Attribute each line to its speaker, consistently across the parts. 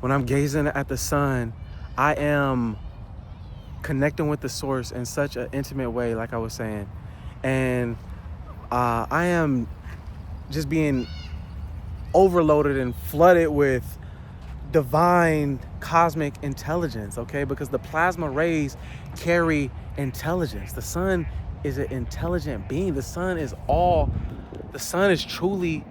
Speaker 1: When I'm gazing at the sun, I am connecting with the source in such an intimate way, like I was saying. And I am just being overloaded and flooded with divine cosmic intelligence, okay? Because the plasma rays carry intelligence. The sun is an intelligent being. The sun is truly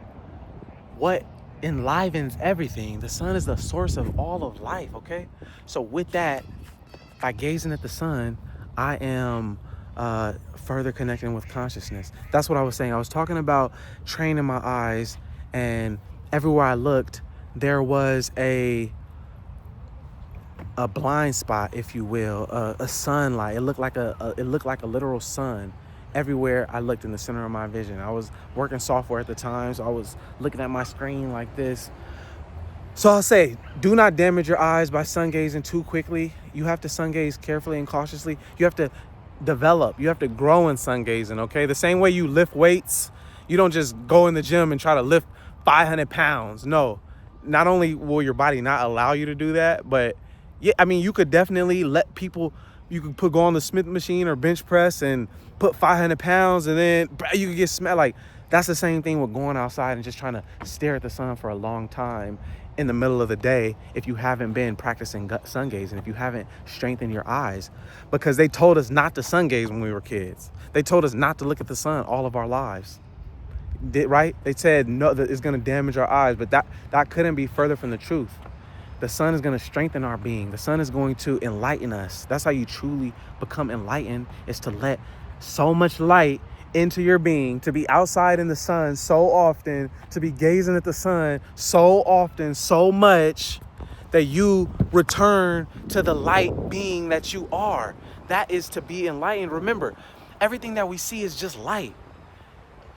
Speaker 1: what enlivens everything. The sun is the source of all of life, okay? So with that, by gazing at the sun, I am further connecting with consciousness. That's what I was saying. I was talking about training my eyes, and everywhere I looked, there was a blind spot, if you will, a sunlight. It looked like a literal sun everywhere I looked in the center of my vision. I was working software at the time, so I was looking at my screen like this. So I'll say, do not damage your eyes by sun gazing too quickly. You have to sun gaze carefully and cautiously. You have to develop. You have to grow in sun gazing, okay? The same way you lift weights, you don't just go in the gym and try to lift 500 pounds. No, not only will your body not allow you to do that, but yeah, I mean, you could definitely let people, you could go on the Smith machine or bench press and put 500 pounds and then you could get smacked. Like, that's the same thing with going outside and just trying to stare at the sun for a long time in the middle of the day if you haven't been practicing sun gazing, if you haven't strengthened your eyes. Because they told us not to sun gaze when we were kids. They told us not to look at the sun all of our lives. Right? They said no, that it's going to damage our eyes, but that couldn't be further from the truth. The sun is going to strengthen our being. The sun is going to enlighten us. That's how you truly become enlightened, is to let so much light into your being, to be outside in the sun so often, to be gazing at the sun so often, so much, that you return to the light being that you are. That is to be enlightened. Remember, everything that we see is just light.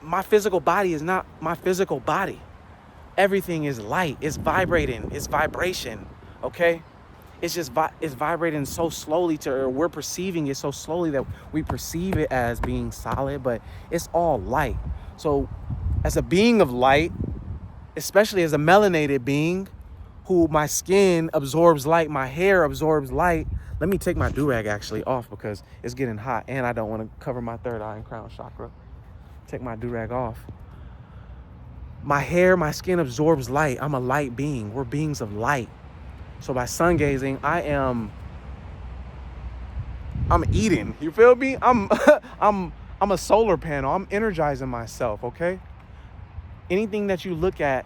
Speaker 1: My physical body is not my physical body. Everything is light. It's vibrating. It's vibration. Okay? It's just it's vibrating so slowly or we're perceiving it so slowly that we perceive it as being solid, but it's all light. So as a being of light, especially as a melanated being who my skin absorbs light, my hair absorbs light. Let me take my do-rag actually off because it's getting hot and I don't want to cover my third eye and crown chakra. Take my do-rag off. My hair, my skin absorbs light. I'm a light being. We're beings of light. So by sun gazing, I'm eating. You feel me? I'm a solar panel. I'm energizing myself, okay? Anything that you look at,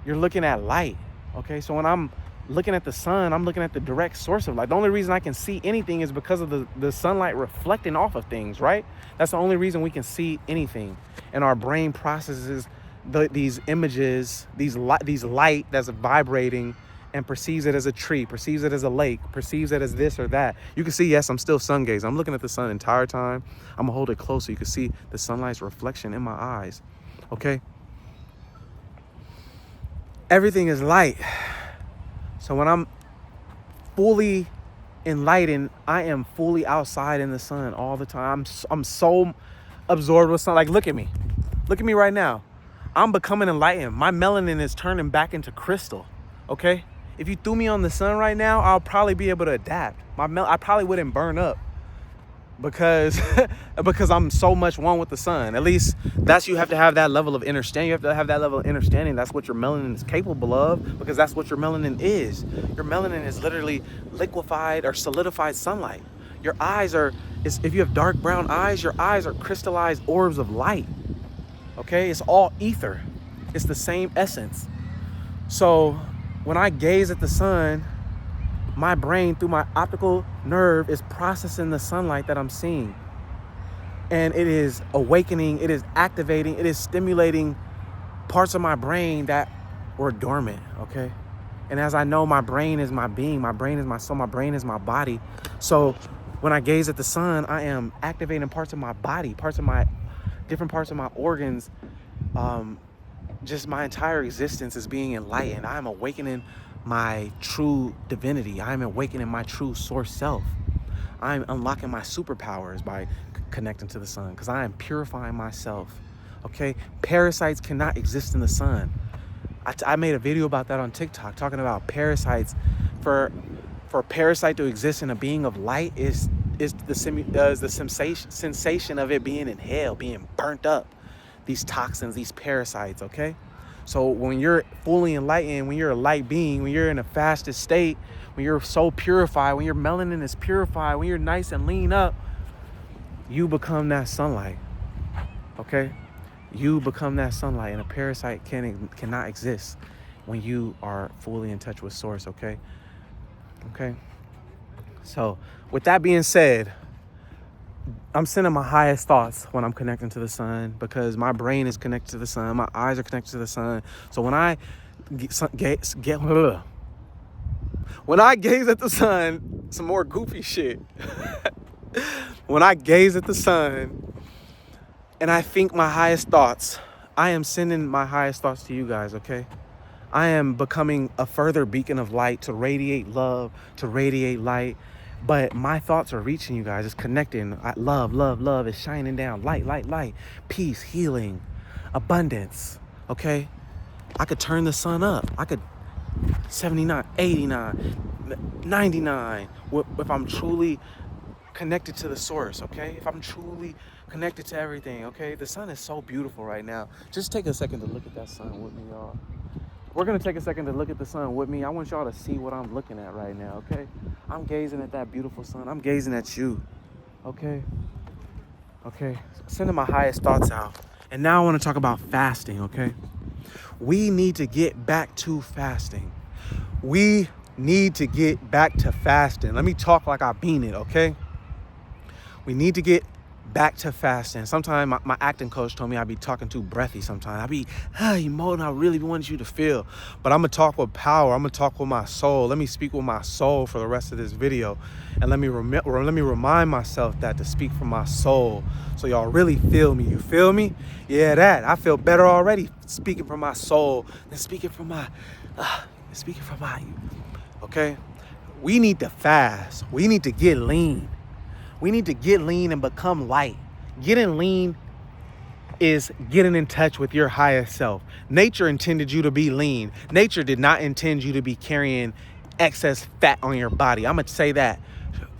Speaker 1: you're looking at light, okay? So when I'm looking at the sun, I'm looking at the direct source of light. The only reason I can see anything is because of the sunlight reflecting off of things, right? That's the only reason we can see anything. And our brain processes these images, these light that's vibrating, and perceives it as a tree, perceives it as a lake, perceives it as this or that. You can see, yes, I'm still sun gazing. I'm looking at the sun the entire time. I'm gonna hold it close so you can see the sunlight's reflection in my eyes, okay? Everything is light. So when I'm fully enlightened, I am fully outside in the sun all the time. I'm so absorbed with sun. Like, look at me. Look at me right now. I'm becoming enlightened. My melanin is turning back into crystal, okay? If you threw me on the sun right now, I'll probably be able to adapt. I probably wouldn't burn up because I'm so much one with the sun. At least you have to have that level of understanding. You have to have that level of understanding. That's what your melanin is capable of, because that's what your melanin is. Your melanin is literally liquefied or solidified sunlight. Your eyes if you have dark brown eyes, your eyes are crystallized orbs of light. Okay, it's all ether. It's the same essence. So when I gaze at the sun, my brain through my optical nerve is processing the sunlight that I'm seeing. And it is awakening, it is activating, it is stimulating parts of my brain that were dormant, okay? And as I know, my brain is my being, my brain is my soul, my brain is my body. So when I gaze at the sun, I am activating parts of my body, different parts of my organs. Just my entire existence is being enlightened. I am awakening my true divinity. I am awakening my true source self. I'm unlocking my superpowers by connecting to the sun, because I am purifying myself. Okay? Parasites cannot exist in the sun. I made a video about that on TikTok, talking about parasites. For a parasite to exist in a being of light is the sensation of it being in hell, being burnt up. These toxins, these parasites, okay? So when you're fully enlightened, when you're a light being, when you're in a fasted state, when you're so purified, when your melanin is purified, when you're nice and lean up, you become that sunlight, okay? You become that sunlight, and a parasite cannot exist when you are fully in touch with source, okay? Okay? So with that being said, I'm sending my highest thoughts when I'm connecting to the sun, because my brain is connected to the sun. My eyes are connected to the sun. So when I when I gaze at the sun, some more goofy shit. When I gaze at the sun and I think my highest thoughts, I am sending my highest thoughts to you guys, okay? I am becoming a further beacon of light to radiate love, to radiate light. But my thoughts are reaching you guys. It's connecting. Love is shining down. Light. Peace, healing, abundance. Okay? I could turn the sun up. I could 79, 89, 99. If I'm truly connected to the source, okay? If I'm truly connected to everything, okay? The sun is so beautiful right now. Just take a second to look at that sun with me, y'all. We're going to take a second to look at the sun with me. I want y'all to see what I'm looking at right now, okay? I'm gazing at that beautiful sun. I'm gazing at you, okay? Okay, sending my highest thoughts out. And now I want to talk about fasting, okay? We need to get back to fasting. We need to get back to fasting. Let me talk like I mean it, okay? We need to get back to fasting. Sometimes my acting coach told me I'd be talking too breathy sometimes. I'd be emoting. I really wanted you to feel. But I'm going to talk with power. I'm going to talk with my soul. Let me speak with my soul for the rest of this video. And let me remind myself that to speak from my soul, so y'all really feel me. You feel me? Yeah, that. I feel better already speaking from my soul than speaking from my... Okay? We need to fast. We need to get lean. We need to get lean and become light. Getting lean is getting in touch with your highest self. Nature intended you to be lean. Nature did not intend you to be carrying excess fat on your body. I'm going to say that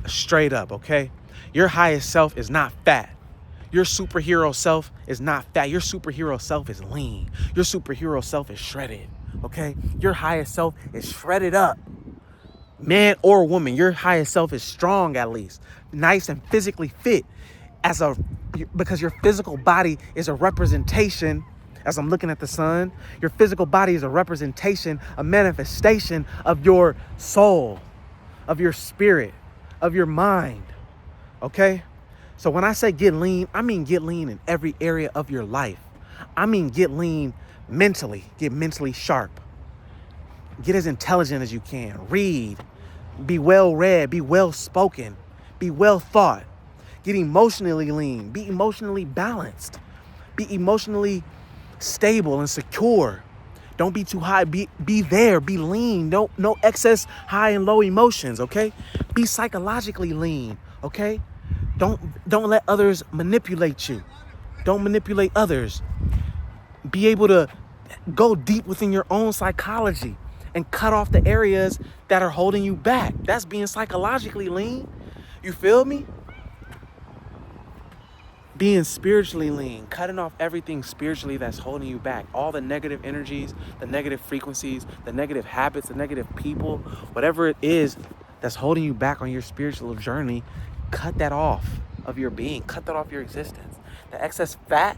Speaker 1: straight up, okay? Your highest self is not fat. Your superhero self is not fat. Your superhero self is lean. Your superhero self is shredded, okay? Your highest self is shredded up. Man or woman, your highest self is strong, at least nice and physically fit, because your physical body is a representation. As I'm looking at the sun, your physical body is a representation, a manifestation of your soul, of your spirit, of your mind. Okay? So when I say get lean, I mean get lean in every area of your life. I mean get lean mentally, get mentally sharp. Get as intelligent as you can. Read. Be well read. Be well spoken. Be well thought. Get emotionally lean. Be emotionally balanced. Be emotionally stable and secure. Don't be too high. Be there. Be lean. No excess high and low emotions, okay? Be psychologically lean, okay? Don't let others manipulate you. Don't manipulate others. Be able to go deep within your own psychology and cut off the areas that are holding you back. That's being psychologically lean. You feel me? Being spiritually lean, cutting off everything spiritually that's holding you back. All the negative energies, the negative frequencies, the negative habits, the negative people, whatever it is that's holding you back on your spiritual journey, cut that off of your being. Cut that off your existence. The excess fat,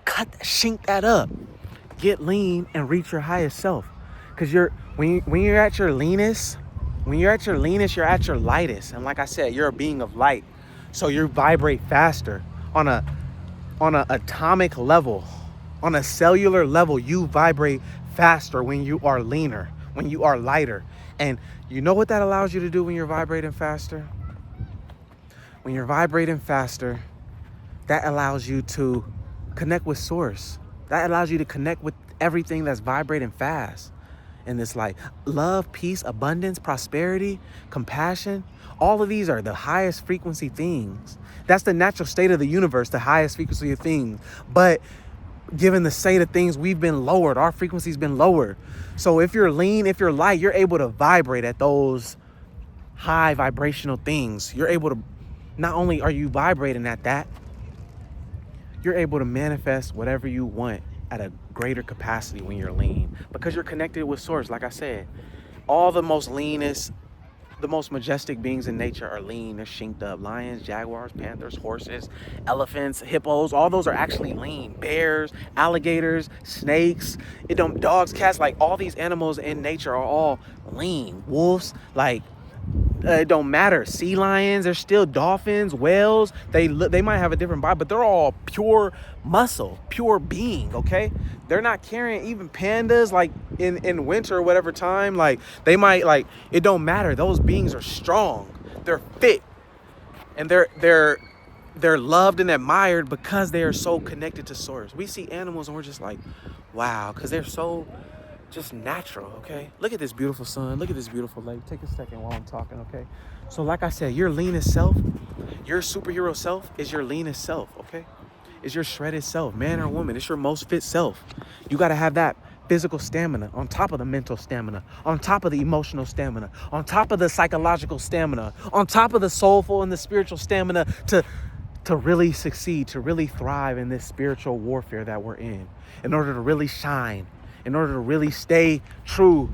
Speaker 1: shink that up. Get lean and reach your highest self. Because when you're at your leanest, you're at your lightest. And like I said, you're a being of light. So you vibrate faster on a atomic level, on a cellular level. You vibrate faster when you are leaner, when you are lighter. And you know what that allows you to do when you're vibrating faster? When you're vibrating faster, that allows you to connect with source. That allows you to connect with everything that's vibrating fast in this life. Love, peace, abundance, prosperity, compassion. All of these are the highest frequency things. That's the natural state of the universe, the highest frequency of things. But given the state of things, we've been lowered. Our frequency's been lowered. So if you're lean, if you're light, you're able to vibrate at those high vibrational things. You're able to, not only are you vibrating at that, you're able to manifest whatever you want at a greater capacity when you're lean, because you're connected with source. Like I said, all the most leanest, the most majestic beings in nature are lean. They're shinked up. Lions, jaguars, panthers, horses, elephants, hippos, all those are actually lean. Bears, alligators, snakes, dogs, cats, like all these animals in nature are all lean. Wolves, like, it don't matter. Sea lions, they're still dolphins, whales. They might have a different body, but they're all pure muscle, pure being, okay? They're not carrying, even pandas, like in winter or whatever time, like they might, like, it don't matter. Those beings are strong. They're fit. And they're loved and admired because they are so connected to source. We see animals and we're just like, wow, because they're so just natural, okay? Look at this beautiful sun. Look at this beautiful lake. Take a second while I'm talking, okay? So like I said, your leanest self, your superhero self is your leanest self, okay? Is your shredded self, man or woman. It's your most fit self. You got to have that physical stamina on top of the mental stamina, on top of the emotional stamina, on top of the psychological stamina, on top of the soulful and the spiritual stamina to really succeed, to really thrive in this spiritual warfare that we're in order to really shine, in order to really stay true,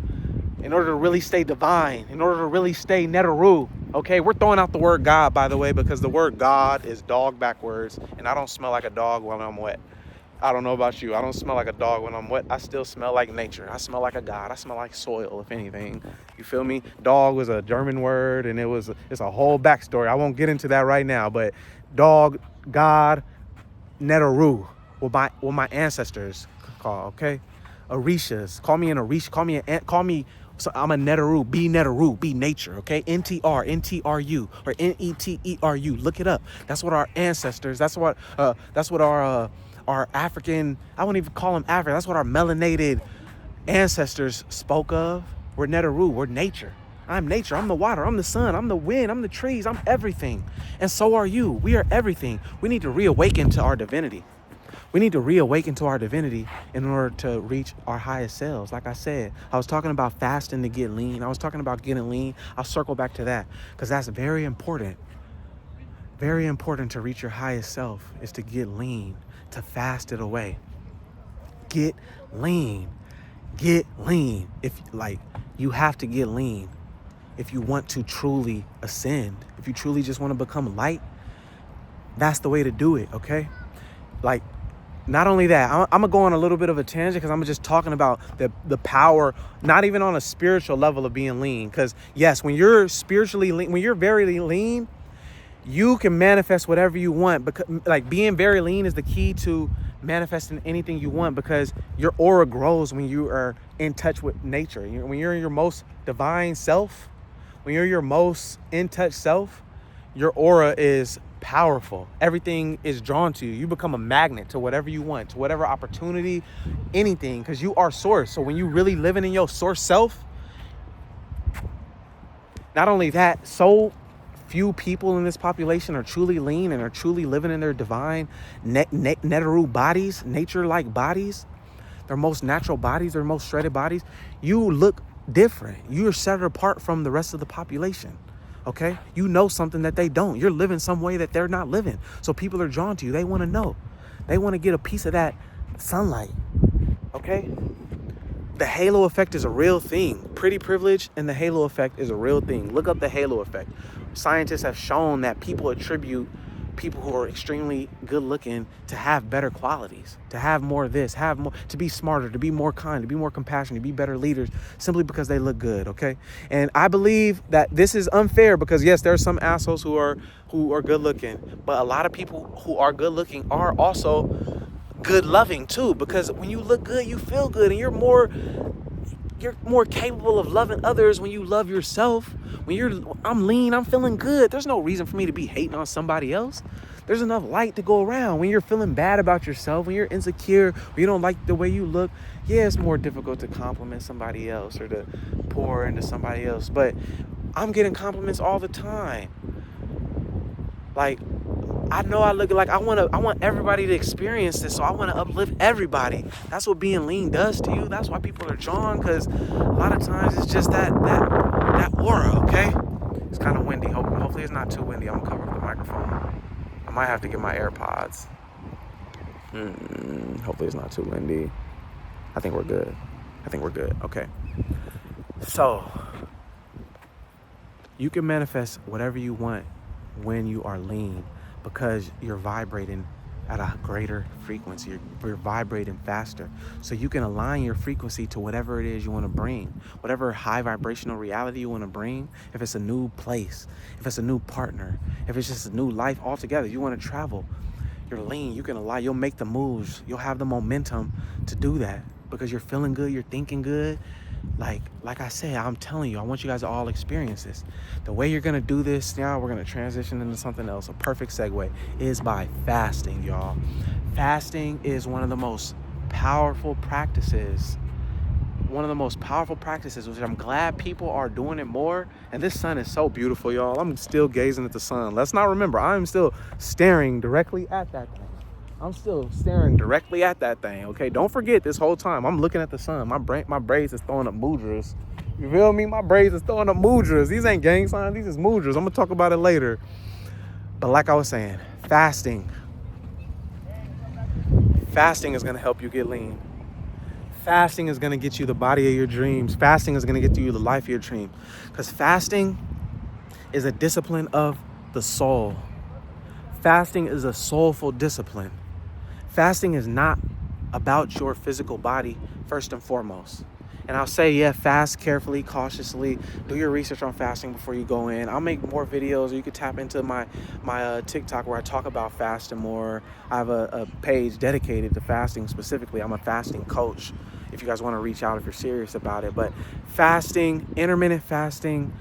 Speaker 1: in order to really stay divine, in order to really stay NiqNtru. Okay, we're throwing out the word God, by the way, because the word God is dog backwards, and I don't smell like a dog when I'm wet. I don't know about you. I don't smell like a dog when I'm wet. I still smell like nature. I smell like a God. I smell like soil, if anything. You feel me? Dog was a German word, and it's a whole backstory. I won't get into that right now, but dog, God, NiqNtru, what my ancestors call, okay? Orishas, call me an Orisha, call me, so I'm a NiqNtru, be nature, okay? NTRU, or NETERU, look it up. That's what our ancestors, that's what our African, I won't even call them African, that's what our melanated ancestors spoke of. We're NiqNtru, we're nature. I'm nature, I'm the water, I'm the sun, I'm the wind, I'm the trees, I'm everything. And so are you. We are everything. We need to reawaken to our divinity. We need to reawaken to our divinity in order to reach our highest selves. Like I said, I was talking about fasting to get lean. I was talking about getting lean. I'll circle back to that because that's very important. Very important to reach your highest self is to get lean, to fast it away. Get lean. Get lean. You have to get lean if you want to truly ascend. If you truly just want to become light, that's the way to do it, okay? Like, not only that, I'm going to go on a little bit of a tangent because I'm just talking about the power, not even on a spiritual level of being lean. Because, yes, when you're spiritually lean, when you're very lean, you can manifest whatever you want. Because, like, being very lean is the key to manifesting anything you want because your aura grows when you are in touch with nature. When you're in your most divine self, when you're your most in touch self, your aura is powerful. Everything is drawn to you. You become a magnet to whatever you want, to whatever opportunity, anything, because you are source. So when you really living in your source self, not only that, so few people in this population are truly lean and are truly living in their divine NiqNtru bodies, nature-like bodies, their most natural bodies, their most shredded bodies. You look different. You're set apart from the rest of the population. Okay, you know something that they don't. You're living some way that they're not living. So people are drawn to you. They want to know. They want to get a piece of that sunlight. Okay, the halo effect is a real thing. Pretty privilege and the halo effect is a real thing. Look up the halo effect. Scientists have shown that people attribute people who are extremely good looking to have better qualities, to have more of this, have more, to be smarter, to be more kind, to be more compassionate, to be better leaders, simply because they look good. Okay, and I believe that this is unfair because yes, there are some assholes who are good looking, but a lot of people who are good looking are also good loving too, because when you look good, you feel good, and you're more capable of loving others when you love yourself. I'm lean, I'm feeling good. There's no reason for me to be hating on somebody else. There's enough light to go around. When you're feeling bad about yourself, when you're insecure, when you don't like the way you look, yeah, it's more difficult to compliment somebody else or to pour into somebody else. But I'm getting compliments all the time. Like, I know I look like I want everybody to experience this, so I want to uplift everybody. That's what being lean does to you. That's why people are drawn, because a lot of times it's just that aura, okay? It's kind of windy. Hopefully it's not too windy. I'm gonna cover up the microphone. I might have to get my AirPods. Hopefully it's not too windy. I think we're good. Okay. So you can manifest whatever you want when you are lean, because you're vibrating at a greater frequency. You're vibrating faster. So you can align your frequency to whatever it is you want to bring, whatever high vibrational reality you want to bring. If it's a new place, if it's a new partner, if it's just a new life altogether, you want to travel, you're lean, you can align, you'll make the moves, you'll have the momentum to do that because you're feeling good, you're thinking good. Like I said, I'm telling you, I want you guys to all experience this. The way you're gonna do this now, we're gonna transition into something else. A perfect segue is by fasting, y'all. Fasting is one of the most powerful practices. Which I'm glad people are doing it more. And this sun is so beautiful, y'all. I'm still gazing at the sun. Let's not remember, I'm still staring directly at that thing. Okay? Don't forget, this whole time I'm looking at the sun. My braids is throwing up mudras. You feel me? My braids is throwing up mudras. These ain't gang signs, these is mudras. I'm gonna talk about it later. But like I was saying, fasting is gonna help you get lean. Fasting is gonna get you the body of your dreams. Fasting is gonna get you the life of your dreams. Because fasting is a discipline of the soul. Fasting is a soulful discipline. Fasting is not about your physical body first and foremost. And I'll say, yeah, fast carefully, cautiously. Do your research on fasting before you go in. I'll make more videos, or you could tap into my TikTok where I talk about fasting more. I have a page dedicated to fasting specifically. I'm a fasting coach if you guys want to reach out if you're serious about it. But fasting, intermittent fasting,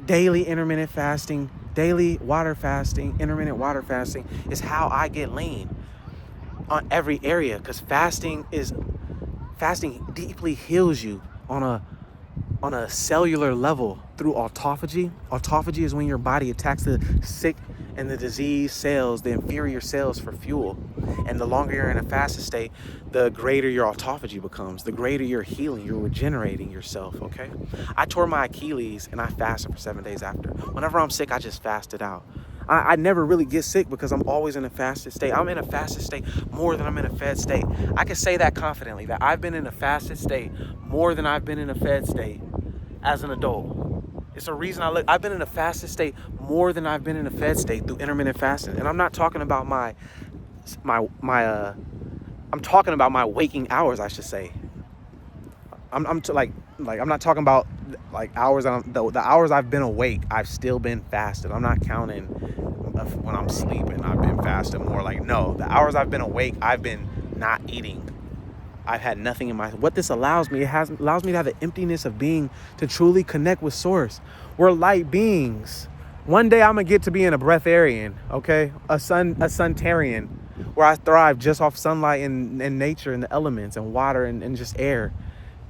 Speaker 1: daily intermittent fasting, daily water fasting, intermittent water fasting is how I get lean on every area, because fasting deeply heals you on a cellular level through autophagy. Autophagy is when your body attacks the sick and the diseased cells, the inferior cells, for fuel. And the longer you're in a fasted state, the greater your autophagy becomes, the greater you're healing, you're regenerating yourself, okay? I tore my Achilles and I fasted for 7 days after. Whenever I'm sick, I just fasted out. I never really get sick because I'm always in a fasted state. I'm in a fasted state more than I'm in a fed state. I can say that confidently, that I've been in a fasted state more than I've been in a fed state as an adult. It's a reason I've been in a fasted state more than I've been in a fed state through intermittent fasting. And I'm not talking about I'm talking about my waking hours, I should say. I'm not talking about like hours the hours I've been awake, I've still been fasted. I'm not counting when I'm sleeping, I've been fasted more. Like, no, the hours I've been awake, I've been not eating. I've had nothing in what this allows me, allows me to have the emptiness of being, to truly connect with source. We're light beings. One day I'm gonna get to being a breatharian, okay? A suntarian, where I thrive just off sunlight and nature and the elements and water and just air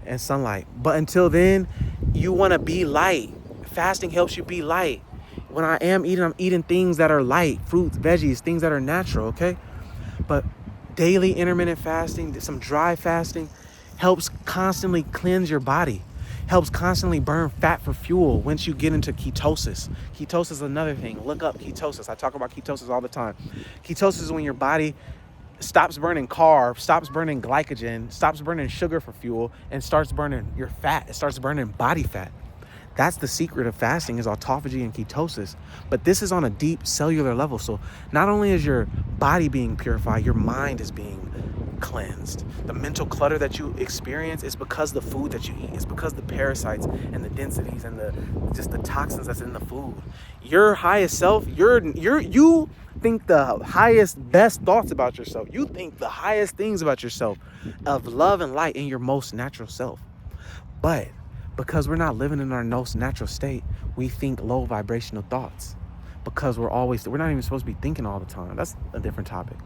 Speaker 1: and sunlight. But until then, you want to be light. Fasting helps you be light. When I am eating, I'm eating things that are light, fruits, veggies, things that are natural, okay? But daily intermittent fasting, some dry fasting, helps constantly cleanse your body, helps constantly burn fat for fuel once you get into ketosis. Ketosis is another thing. Look up ketosis. I talk about ketosis all the time. Ketosis is when your body stops burning carbs, stops burning glycogen, stops burning sugar for fuel, and starts burning your fat. It starts burning body fat. That's the secret of fasting, is autophagy and ketosis. But this is on a deep cellular level. So not only is your body being purified, your mind is being cleansed. The mental clutter that you experience is because the food that you eat. It's because the parasites and the densities and the toxins that's in the food. Your highest self, you think the highest, best thoughts about yourself. You think the highest things about yourself, of love and light in your most natural self. But because we're not living in our most natural state, we think low vibrational thoughts. Because we're not even supposed to be thinking all the time. That's a different topic.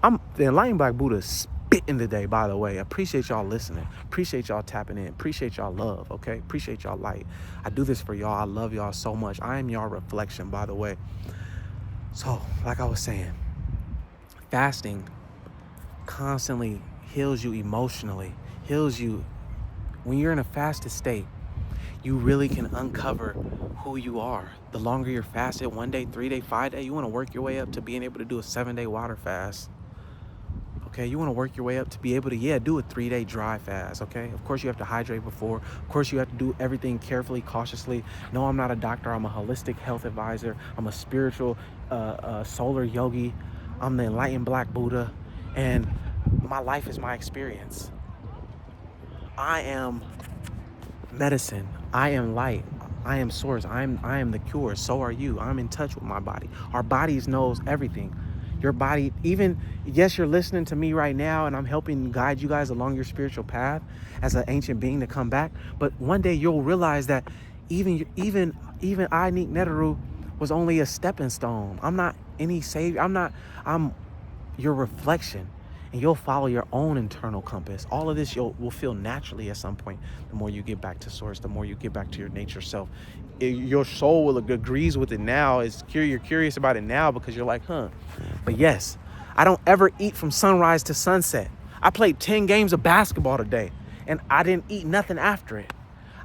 Speaker 1: I'm the Enlightened Black Buddha spitting today, by the way. Appreciate y'all listening. Appreciate y'all tapping in. Appreciate y'all love, okay? Appreciate y'all light. I do this for y'all. I love y'all so much. I am y'all reflection, by the way. So, like I was saying, fasting constantly heals you emotionally, heals you. When you're in a fasted state, you really can uncover who you are. The longer you're fasted, 1 day, 3 day, 5 day, you want to work your way up to being able to do a 7-day water fast. Okay, you want to work your way up to be able to, do a 3-day dry fast. Okay, of course you have to hydrate before. Of course you have to do everything carefully, cautiously. No, I'm not a doctor. I'm a holistic health advisor. I'm a spiritual solar yogi. I'm the enlightened Black Buddha, and my life is my experience. I am medicine. I am light. I am source. I am the cure. So are you. I'm in touch with my body. Our bodies knows everything. Your body, even, yes, you're listening to me right now and I'm helping guide you guys along your spiritual path as an ancient being to come back. But one day you'll realize that even I, NiqNtru, was only a stepping stone. I'm not any savior. I'm your reflection. And you'll follow your own internal compass. All of this will feel naturally at some point. The more you get back to source, the more you get back to your nature self. Your soul will agrees with it now. You're curious about it now because you're like, But yes, I don't ever eat from sunrise to sunset. I played 10 games of basketball today and I didn't eat nothing after it.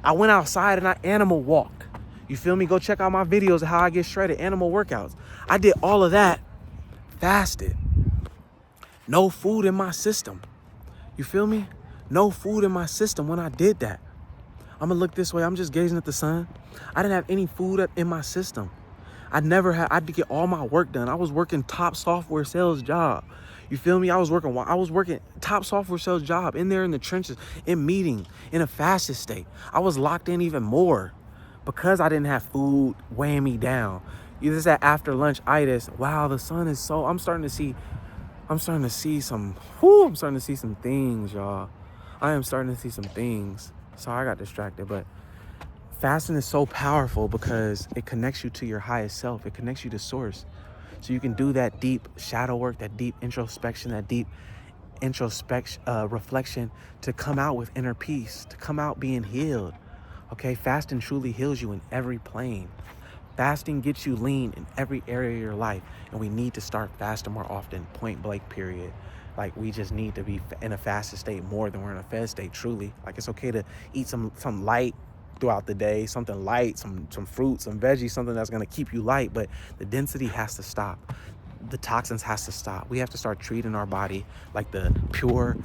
Speaker 1: I went outside and I animal walked. You feel me? Go check out my videos of how I get shredded, animal workouts. I did all of that fasted. No food in my system. You feel me? No food in my system when I did that. I'm gonna look this way. I'm just gazing at the sun. I didn't have any food in my system. I had to get all my work done. I was working top software sales job. You feel me? I was working top software sales job in there in the trenches, in meeting, in a fasted state. I was locked in even more because I didn't have food weighing me down. You just that after lunch itis. Wow, the sun is so, I'm starting to see some things, y'all. I am starting to see some things. Sorry, I got distracted, but fasting is so powerful because it connects you to your highest self. It connects you to source. So you can do that deep shadow work, that deep introspection, reflection to come out with inner peace, to come out being healed. Okay, fasting truly heals you in every plane. Fasting gets you lean in every area of your life, and we need to start fasting more often, point blank, period. Like, we just need to be in a fasted state more than we're in a fed state, truly. Like, it's okay to eat some light throughout the day, something light, some fruit, some veggies, something that's going to keep you light, but the density has to stop. The toxins has to stop. We have to start treating our body like the pure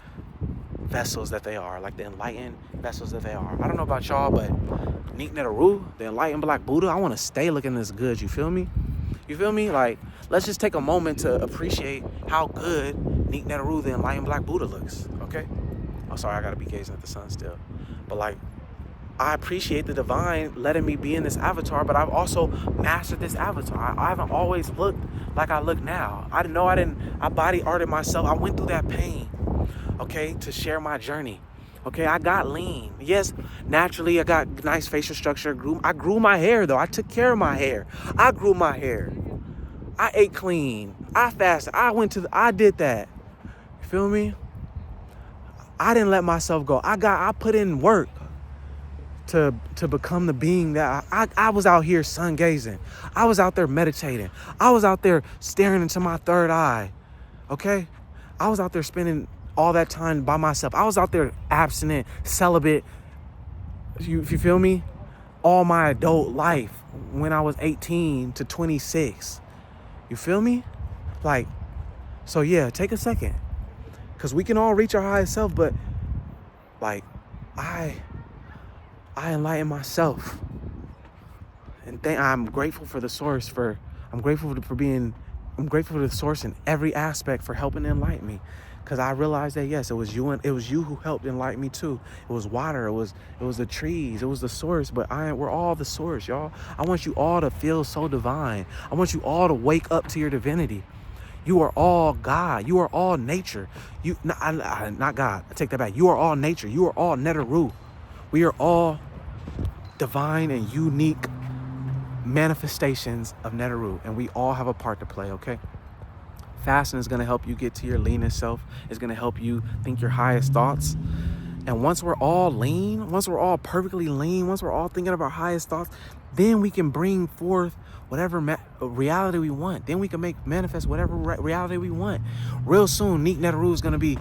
Speaker 1: vessels that they are, like the enlightened vessels that they are. I don't know about y'all, but NiqNtru, the enlightened Black Buddha, I want to stay looking this good. You feel me? You feel me? Like, let's just take a moment to appreciate how good NiqNtru, the enlightened Black Buddha, looks. Okay? Oh, sorry, I gotta be gazing at the sun still. But like, I appreciate the divine letting me be in this avatar, but I've also mastered this avatar. I haven't always looked like I look now. I body arted myself. I went through that pain, okay, to share my journey. Okay, I got lean. Yes, naturally, I got nice facial structure. I grew my hair, though. I took care of my hair. I grew my hair. I ate clean. I fasted. I did that. You feel me? I didn't let myself go. I put in work to become the being that I was out here sun gazing. I was out there meditating. I was out there staring into my third eye. Okay? I was out there spending all that time by myself. I was out there abstinent, celibate, if you feel me? All my adult life when I was 18 to 26. You feel me? Like, so yeah, take a second. Because we can all reach our highest self, but like, I enlighten myself. And I'm grateful for the source I'm grateful for the source in every aspect for helping to enlighten me. Because I realized that, yes, it was you who helped enlighten me too. It was water, it was the trees, it was the source, but we're all the source, y'all. I want you all to feel so divine. I want you all to wake up to your divinity. You are all God. You are all nature. Not God. I take that back. You are all nature. You are all NiqNtru. We are all divine and unique manifestations of NiqNtru, and we all have a part to play, okay? Fasting is going to help you get to your leanest self. It's going to help you think your highest thoughts. And once we're all lean, once we're all perfectly lean, once we're all thinking of our highest thoughts, then we can bring forth whatever reality we want. Then we can manifest whatever reality we want. Real soon, NiqNtru is going to be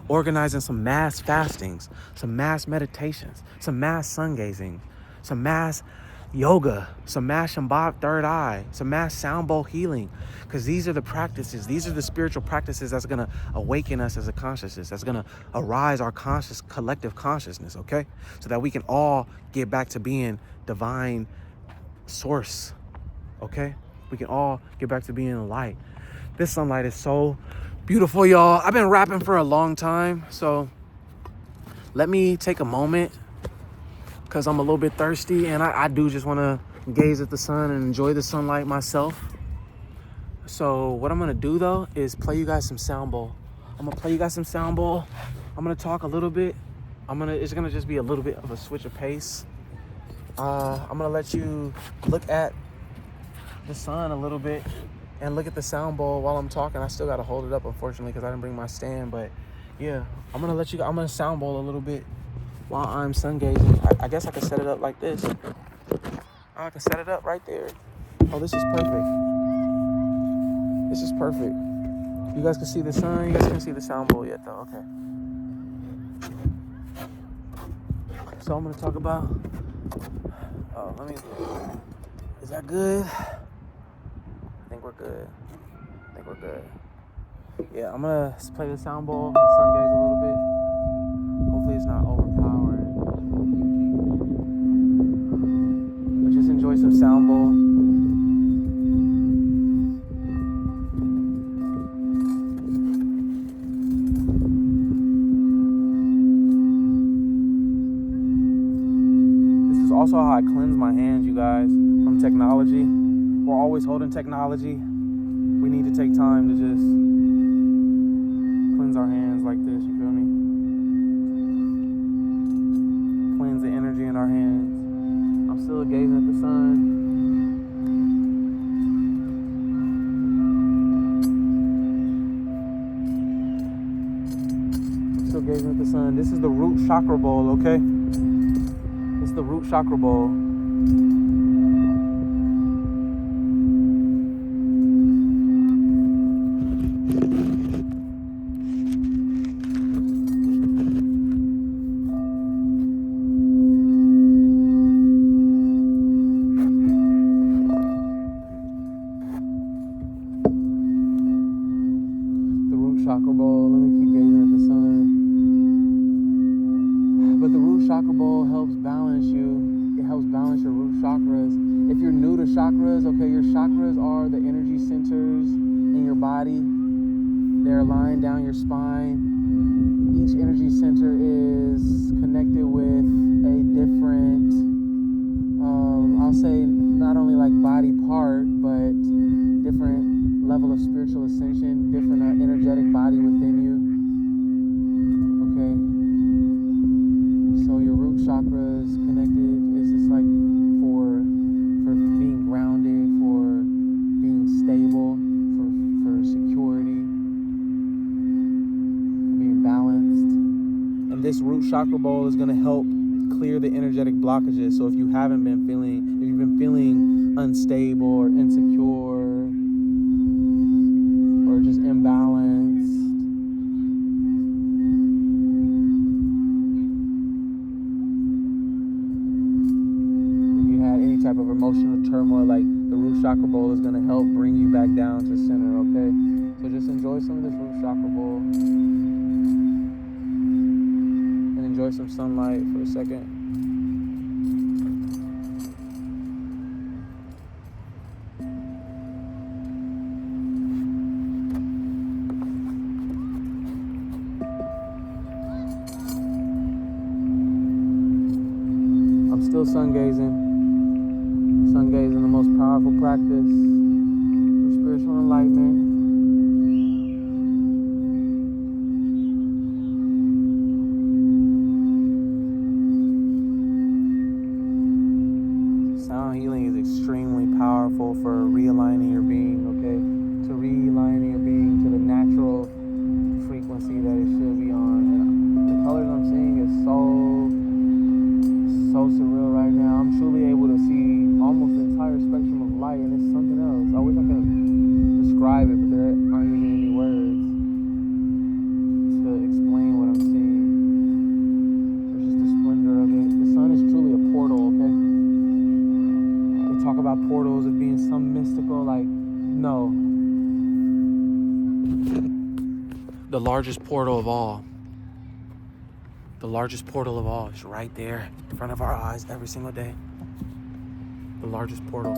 Speaker 1: organizing some mass fastings, some mass meditations, some mass sun gazing, some mass yoga, some mass Shambhav third eye, some mass sound bowl healing. Because these are the practices, these are the spiritual practices that's going to awaken us as a consciousness, that's going to arise our collective consciousness, okay? So that we can all get back to being divine source, okay? We can all get back to being the light. This sunlight is so beautiful, y'all. I've been rapping for a long time, so let me take a moment because I'm a little bit thirsty, and I do just want to gaze at the sun and enjoy the sunlight myself. So what I'm going to do, though, is play you guys some sound bowl. I'm going to play you guys some sound bowl. I'm going to talk a little bit. It's going to just be a little bit of a switch of pace. I'm going to let you look at the sun a little bit and look at the sound bowl while I'm talking. I still got to hold it up, unfortunately, because I didn't bring my stand. But, yeah, I'm going to sound bowl a little bit while I'm sun gazing. I guess I can set it up like this. I can set it up right there. Oh, this is perfect. This is perfect. You guys can see the sun. You guys can't see the sound bowl yet, though. Okay. So I'm going to talk about... Is that good? I think we're good. Yeah, I'm going to play the sound bowl, the sun gaze a little bit. Hopefully it's not overpowering. But just enjoy some sound bowl. Also how I cleanse my hands, you guys, from technology. We're always holding technology. We need to take time to just cleanse our hands like this, you feel me? Cleanse the energy in our hands. I'm still gazing at the sun. This is the root chakra bowl, okay? It's the root chakra bowl. The root chakra bowl. Let me keep gazing at the sun. But the root chakra bowl helps balance you. It helps balance your root chakras. If you're new to chakras, okay, your chakras are the energy centers in your body. They're lying down your spine. Each energy center is connected with a different, I'll say not only like body part, but different level of spiritual ascension, different energetic body within you. Okay. So your root chakra is connected. It's just like for being grounded, for being stable, for security, for being balanced. And this root chakra bowl is going to help clear the energetic blockages. So if you've been feeling unstable or insecure or just imbalanced, type of emotional turmoil, like the root chakra bowl is going to help bring you back down to center, okay? So just enjoy some of this root chakra bowl and enjoy some sunlight for a second. I'm still sun gazing. Sun gazing, the most powerful practice for spiritual enlightenment. Sound healing is extremely powerful for realigning your being, okay? To realigning your being to the natural frequency that it should be on. And the colors I'm seeing is so surreal right now. I'm truly able to see almost the entire spectrum of light, and it's something else. I wish I could describe it, but there aren't even any words to explain what I'm seeing. There's just the splendor of it. The sun is truly a portal, okay? They talk about portals as being some mystical, like, no. The largest portal of all. The largest portal of all is right there in front of our eyes every single day. The largest portal.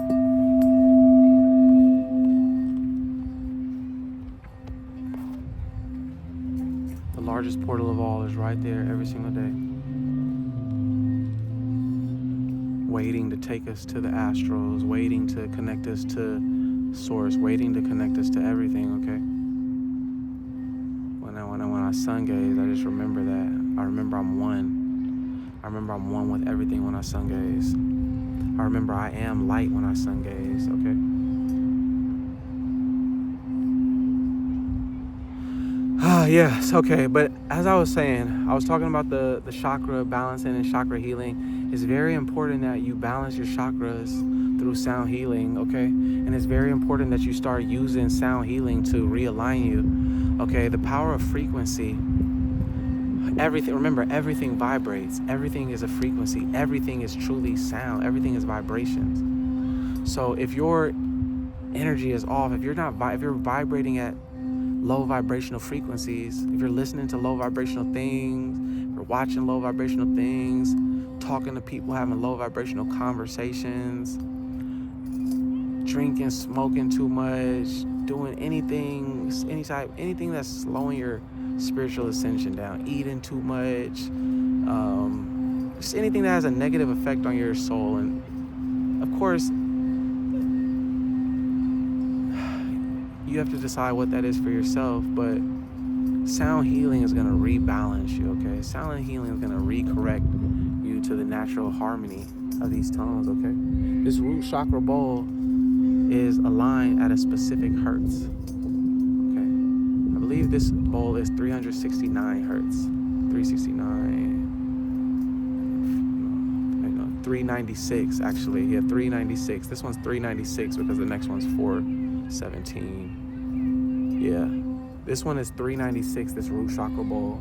Speaker 1: The largest portal of all is right there every single day. Waiting to take us to the astrals, waiting to connect us to source, waiting to connect us to everything, okay? When I sun gaze, I just remember that. I remember I'm one. I remember I'm one with everything when I sun gaze. I remember I am light when I sun gaze, okay? Yes, okay. But as I was saying, I was talking about the chakra balancing and chakra healing. It's very important that you balance your chakras through sound healing, okay? And it's very important that you start using sound healing to realign you, okay? The power of frequency. Everything, remember, everything vibrates. Everything is a frequency. Everything is truly sound. Everything is vibrations. So if your energy is off, if you're vibrating at low vibrational frequencies, if you're listening to low vibrational things, if you're watching low vibrational things, talking to people, having low vibrational conversations, drinking, smoking too much, doing anything that's slowing your spiritual ascension down, eating too much, just anything that has a negative effect on your soul. And of course, you have to decide what that is for yourself, but sound healing is going to rebalance you, okay? Sound healing is going to recorrect you to the natural harmony of these tones, okay? This root chakra bowl is aligned at a specific hertz, okay? I believe this bowl is 369 hertz. 396 actually. Yeah, 396. This one's 396 because the next one's 417. Yeah, this one is 396, this root chakra bowl.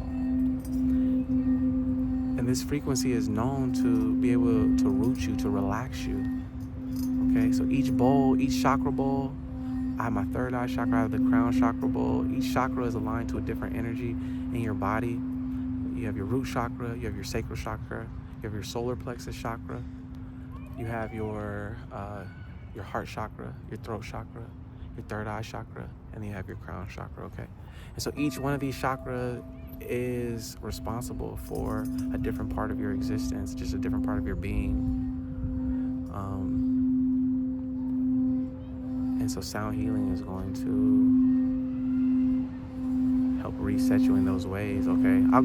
Speaker 1: And this frequency is known to be able to root you, to relax you. Okay, so each bowl, each chakra bowl, I have my third eye chakra, I have the crown chakra bowl. Each chakra is aligned to a different energy in your body. You have your root chakra, you have your sacral chakra, you have your solar plexus chakra, you have your heart chakra, your throat chakra, your third eye chakra, and then you have your crown chakra, okay? And so each one of these chakras is responsible for a different part of your existence, just a different part of your being. And so sound healing is going to help reset you in those ways, okay? I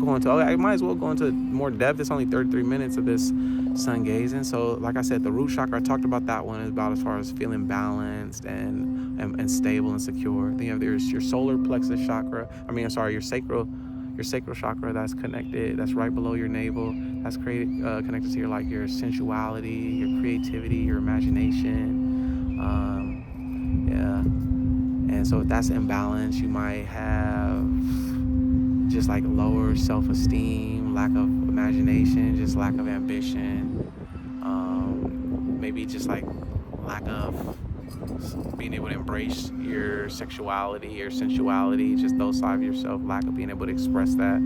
Speaker 1: might as well go into more depth. It's only 33 minutes of this sun gazing. So like I said, the root chakra, I talked about that one, is about as far as feeling balanced and stable and secure. Then you have your solar plexus chakra. Your sacral chakra that's connected, that's right below your navel. That's connected to your sensuality, your creativity, your imagination. And so if that's imbalance, you might have just like lower self-esteem, lack of imagination, just lack of ambition, maybe just like lack of being able to embrace your sexuality, your sensuality, just those sides of yourself, lack of being able to express that.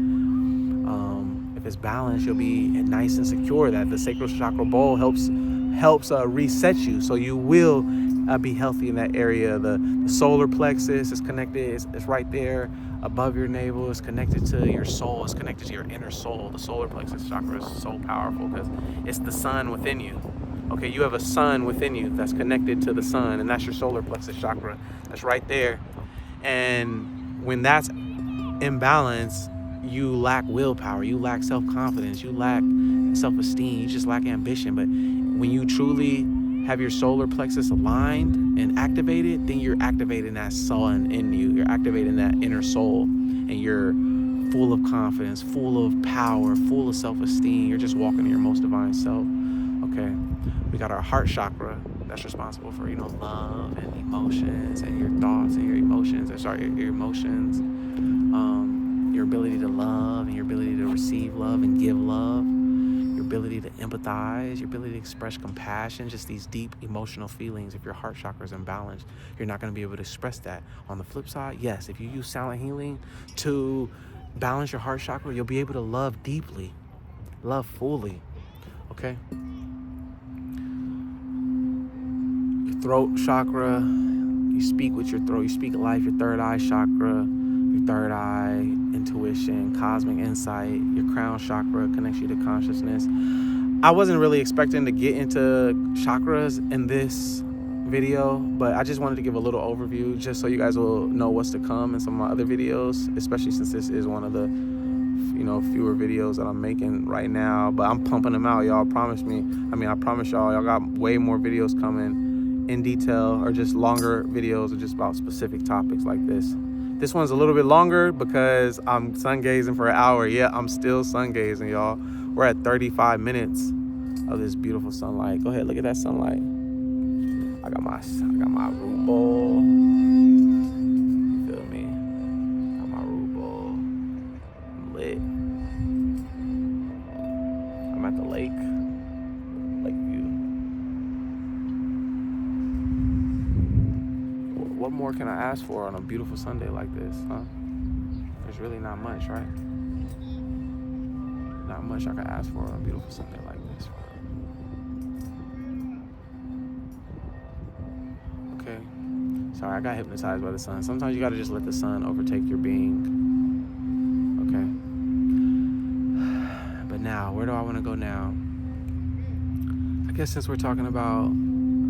Speaker 1: If it's balanced, you'll be nice and secure. That the sacral chakra bowl helps reset you, so you will be healthy in that area. The solar plexus is connected, it's right there above your navel. It's connected to your soul, it's connected to your inner soul. The solar plexus chakra is so powerful because it's the sun within you. Okay, you have a sun within you that's connected to the sun, and that's your solar plexus chakra. That's right there. And when that's imbalanced, you lack willpower, you lack self-confidence, you lack self-esteem, you just lack ambition. But when you truly have your solar plexus aligned and activated, then you're activating that sun in you. You're activating that inner soul, and you're full of confidence, full of power, full of self-esteem. You're just walking in your most divine self. Okay, we got our heart chakra that's responsible for, love and emotions and your thoughts and your emotions. Your emotions, your ability to love and your ability to receive love and give love, your ability to empathize, your ability to express compassion, just these deep emotional feelings. If your heart chakra is imbalanced, you're not going to be able to express that. On the flip side, yes, if you use silent healing to balance your heart chakra, you'll be able to love deeply, love fully. Okay? Your throat chakra, you speak with your throat, you speak life. Your third eye chakra, your third eye, intuition, cosmic insight. Your crown chakra connects you to consciousness. I wasn't really expecting to get into chakras in this video, but I just wanted to give a little overview just so you guys will know what's to come in some of my other videos, especially since this is one of the fewer videos that I'm making right now. But I'm pumping them out, y'all. Promise y'all got way more videos coming in detail, or just longer videos or just about specific topics like this. This one's a little bit longer because I'm sun gazing for an hour. Yeah, I'm still sun gazing, y'all. We're at 35 minutes of this beautiful sunlight. Go ahead, look at that sunlight. I got my root bowl. You feel me? Got my root bowl. I'm lit. I'm at the lake view. What more can I ask for on a beautiful Sunday like this, huh? There's really not much, right? Not much I can ask for on a beautiful Sunday like this. Okay. Sorry, I got hypnotized by the sun. Sometimes you gotta just let the sun overtake your being. Okay. But now, where do I want to go now? I guess since we're talking about,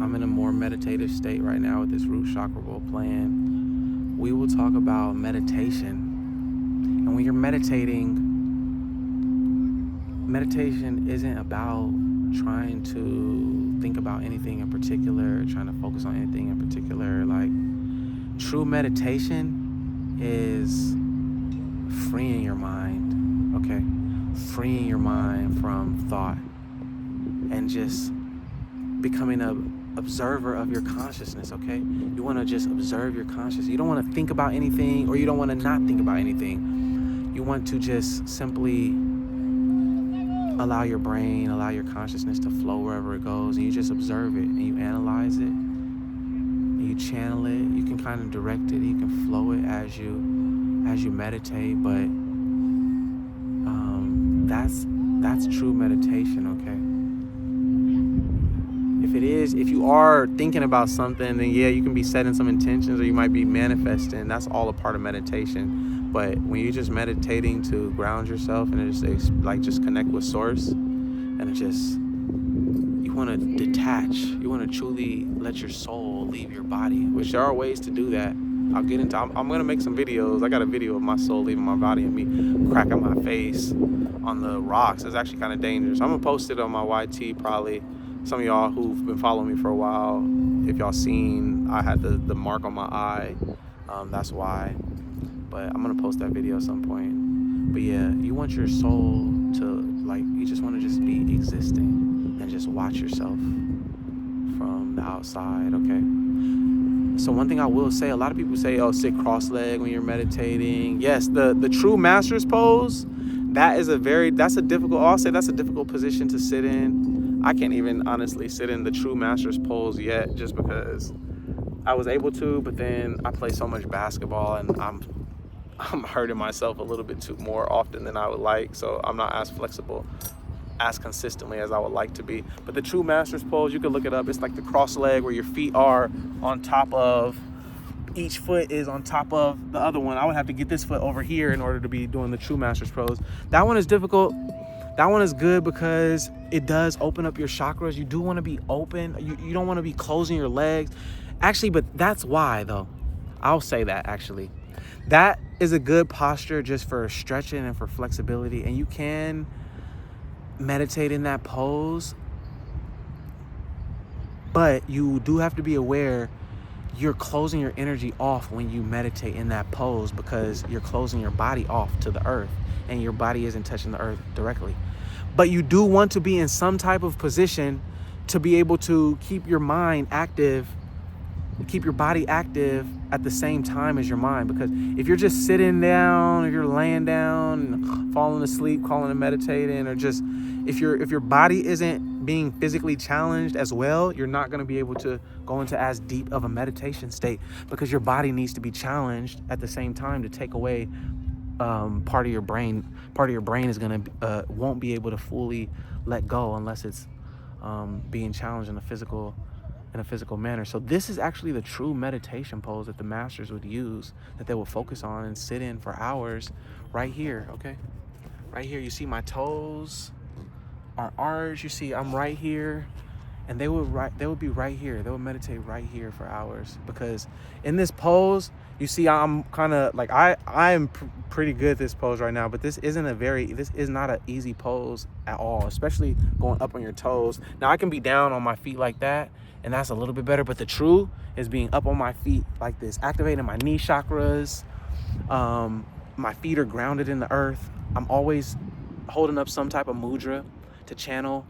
Speaker 1: I'm in a more meditative state right now with this root chakra bowl playing, we will talk about meditation. And when you're meditating isn't about trying to think about anything in particular, trying to focus on anything in particular. Like, true meditation is freeing your mind, okay? Freeing your mind from thought and just becoming an observer of your consciousness, okay? You want to just observe your consciousness. You don't want to think about anything, or you don't want to not think about anything. You want to just simply allow your brain, allow your consciousness to flow wherever it goes, and you just observe it and you analyze it and you channel it. You can kind of direct it, you can flow it as you meditate, but that's true meditation, okay? If you are thinking about something, then yeah, you can be setting some intentions, or you might be manifesting. That's all a part of meditation. But when you're just meditating to ground yourself and just connect with source, and you want to detach, you want to truly let your soul leave your body, which there are ways to do that. I'm going to make some videos. I got a video of my soul leaving my body and me cracking my face on the rocks. It's actually kind of dangerous. I'm going to post it on my YT probably. Some of y'all who've been following me for a while, if y'all seen, I had the mark on my eye. That's why. But I'm going to post that video at some point. But yeah, you want your soul to, you just want to just be existing and just watch yourself from the outside, okay? So one thing I will say, a lot of people say, oh, sit cross-legged when you're meditating. Yes, the true master's pose, that's a difficult position to sit in. I can't even honestly sit in the true master's pose yet, just because I was able to, but then I play so much basketball and I'm hurting myself a little bit too more often than I would like, so I'm not as flexible as consistently as I would like to be. But the true master's pose, you can look it up. It's like the cross leg where your feet are on top of, each foot is on top of the other one. I would have to get this foot over here in order to be doing the true master's pose. That one is difficult. That one is good because it does open up your chakras. You do want to be open. You don't want to be closing your legs. Actually, but that's why though. I'll say that actually. That is a good posture just for stretching and for flexibility. And you can meditate in that pose, but you do have to be aware you're closing your energy off when you meditate in that pose, because you're closing your body off to the earth, and your body isn't touching the earth directly. But you do want to be in some type of position to be able to keep your mind active, keep your body active at the same time as your mind. Because if you're just sitting down, if you're laying down, falling asleep, calling it meditating, or just if your body isn't being physically challenged as well, you're not going to be able to go into as deep of a meditation state, because your body needs to be challenged at the same time to take away part of your brain. Part of your brain is going to won't be able to fully let go unless it's being challenged in a physical manner. So this is actually the true meditation pose that the masters would use, that they would focus on and sit in for hours. Right here, okay? Right here, you see my toes are arched. You see I'm right here, and they would be right here. They would meditate right here for hours, because in this pose, you see I'm kind of like I am pretty good at this pose right now, but this is not an easy pose at all, especially going up on your toes. Now I can be down on my feet like that, and that's a little bit better, but the true is being up on my feet like this, activating my knee chakras. My feet are grounded in the earth. I'm always holding up some type of mudra to channel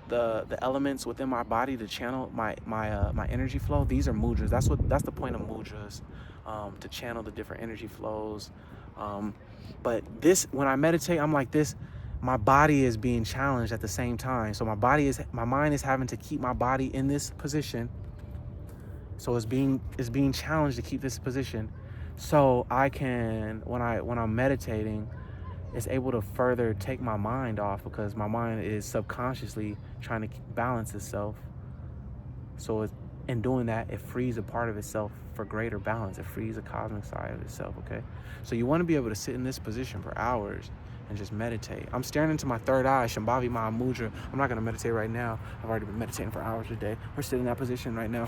Speaker 1: the elements within my body, to channel my energy flow. These are mudras. That's the point of mudras, to channel the different energy flows. But this, when I meditate, I'm like this. My body is being challenged at the same time. So my mind is having to keep my body in this position. So it's being challenged to keep this position. So I can, when I'm meditating, it's able to further take my mind off, because my mind is subconsciously trying to balance itself. So in doing that, it frees a part of itself for greater balance. It frees the cosmic side of itself, okay? So you want to be able to sit in this position for hours and just meditate. I'm staring into my third eye, Shambhavi Maha Mudra. I'm not going to meditate right now. I've already been meditating for hours a day. We're sitting in that position right now.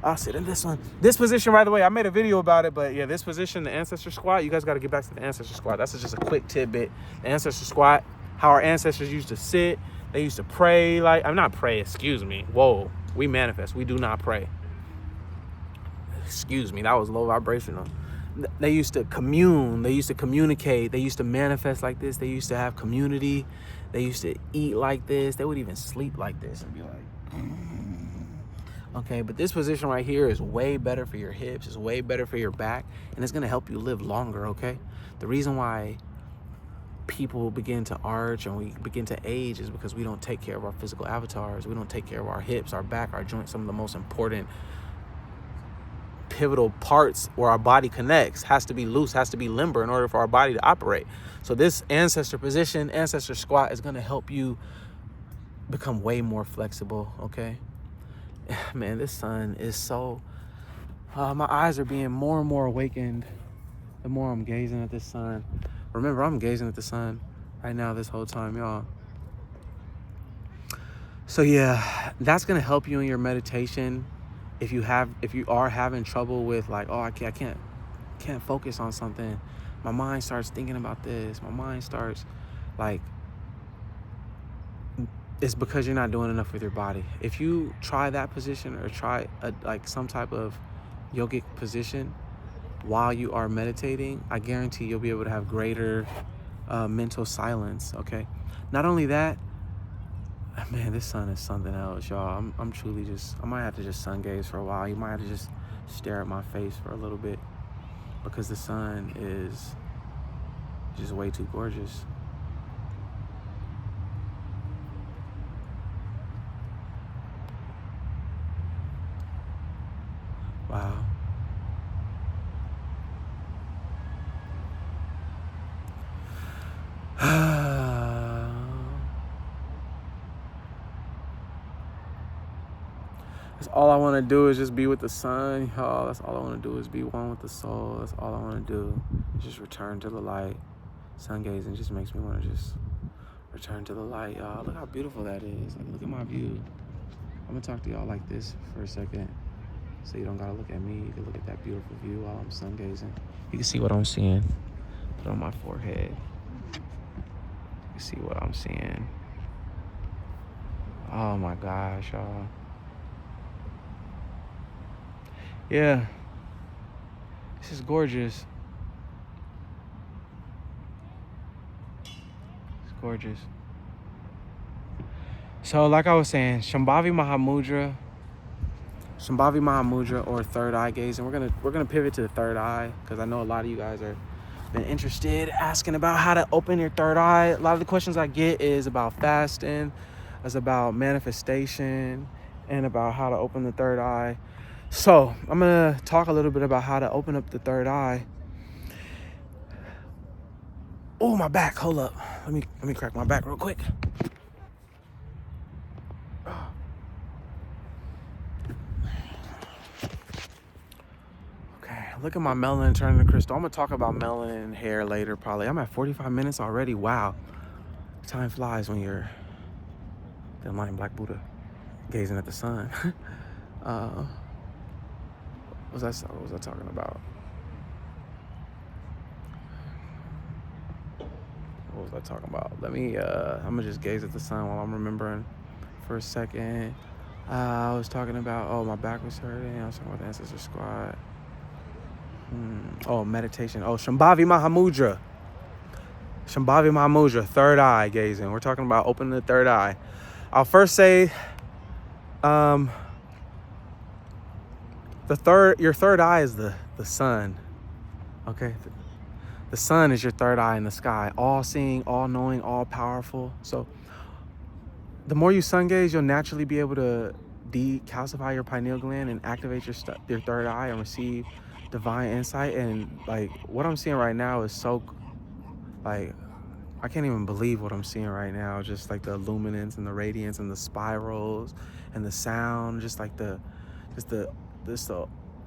Speaker 1: I'll sit in this one. This position, by the way, I made a video about it, but yeah, this position, the ancestor squat, you guys got to get back to the ancestor squat. That's just a quick tidbit. The ancestor squat, how our ancestors used to sit. They used to pray like, I'm not pray, excuse me. Whoa, we manifest. We do not pray. Excuse me, that was low vibrational. They used to commune. They used to communicate. They used to manifest like this. They used to have community. They used to eat like this. They would even sleep like this and be like, okay, but this position right here is way better for your hips. It's way better for your back, and it's going to help you live longer, okay? The reason why people begin to arch and we begin to age is because we don't take care of our physical avatars. We don't take care of our hips, our back, our joints, some of the most important pivotal parts where our body connects. Has to be loose, has to be limber in order for our body to operate. So this ancestor position, ancestor squat, is going to help you become way more flexible, okay? Man, this sun is so... my eyes are being more and more awakened the more I'm gazing at this sun. Remember, I'm gazing at the sun right now this whole time, y'all. So yeah, that's going to help you in your meditation. If you are having trouble with like, oh, I can't focus on something. My mind starts thinking about this. My mind starts like, it's because you're not doing enough with your body. If you try that position or try like some type of yogic position while you are meditating, I guarantee you'll be able to have greater mental silence, okay? Not only that, man, this sun is something else, y'all. I'm truly I might have to just sun gaze for a while. You might have to just stare at my face for a little bit, because the sun is just way too gorgeous. Wow. That's all I want to do is just be with the sun, y'all. That's all I want to do is be one with the soul. That's all I want to do. Just return to the light. Sun gazing just makes me want to just return to the light, y'all. Look how beautiful that is. Like, look at my view. I'm going to talk to y'all like this for a second, so you don't got to look at me. You can look at that beautiful view while I'm sun gazing. You can see what I'm seeing. Put it on my forehead. You can see what I'm seeing. Oh my gosh, y'all. Yeah. This is gorgeous. It's gorgeous. So like I was saying, Shambhavi Mahamudra, or third eye gazing. We're gonna pivot to the third eye, because I know a lot of you guys are been interested, asking about how to open your third eye. A lot of the questions I get is about fasting, is about manifestation, and about how to open the third eye. So I'm gonna talk a little bit about how to open up the third eye. Oh, my back, hold up. Let me crack my back real quick. Okay, look at my melanin turning to crystal. I'm gonna talk about melanin and hair later probably. I'm at 45 minutes already. Wow. Time flies when you're the enlightened Black Buddha gazing at the sun. What was I talking about? What was I talking about? Let me, I'm gonna just gaze at the sun while I'm remembering for a second. I was talking about, oh, my back was hurting. I was talking about the ancestor squat. Oh, meditation. Oh, Shambhavi Mahamudra. Shambhavi Mahamudra, third eye gazing. We're talking about opening the third eye. I'll first say, your third eye is the sun. Okay, the sun is your third eye in the sky, all seeing, all knowing, all powerful. So the more you sun gaze, you'll naturally be able to decalcify your pineal gland and activate your third eye and receive divine insight. And like what I'm seeing right now is so, like, I can't even believe what I'm seeing right now. Just like the luminance and the radiance and the spirals and the sound, just the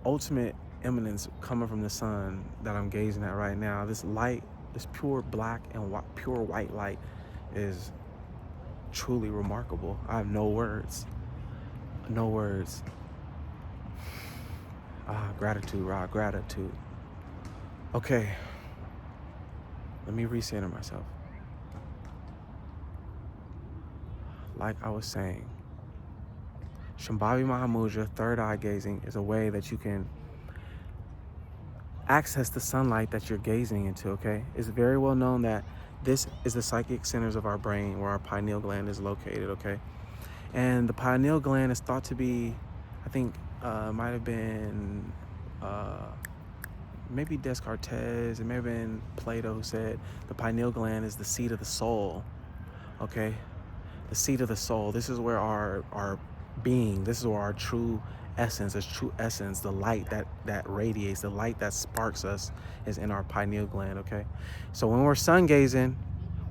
Speaker 1: ultimate eminence coming from the sun that I'm gazing at right now. This light, this pure black and pure white light, is truly remarkable. I have no words. No words. Gratitude, Ra, gratitude. Okay. Let me recenter myself. Like I was saying, Shambhavi Mahamudra, third eye gazing, is a way that you can access the sunlight that you're gazing into, okay? It's very well known that this is the psychic centers of our brain, where our pineal gland is located, okay? And the pineal gland is thought to be, I think, might have been maybe Descartes, it may have been Plato, who said the pineal gland is the seat of the soul, okay? The seat of the soul. This is where our being, this is where our true essence, the light that radiates, the light that sparks us, is in our pineal gland, okay? So when we're sun gazing,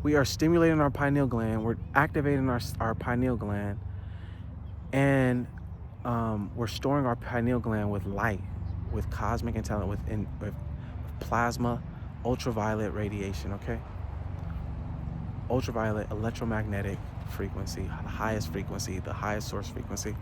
Speaker 1: we are stimulating our pineal gland, we're activating our pineal gland, and we're storing our pineal gland with light, with cosmic intelligence, with plasma, ultraviolet radiation, okay? Ultraviolet electromagnetic frequency, the highest frequency, the highest source frequency.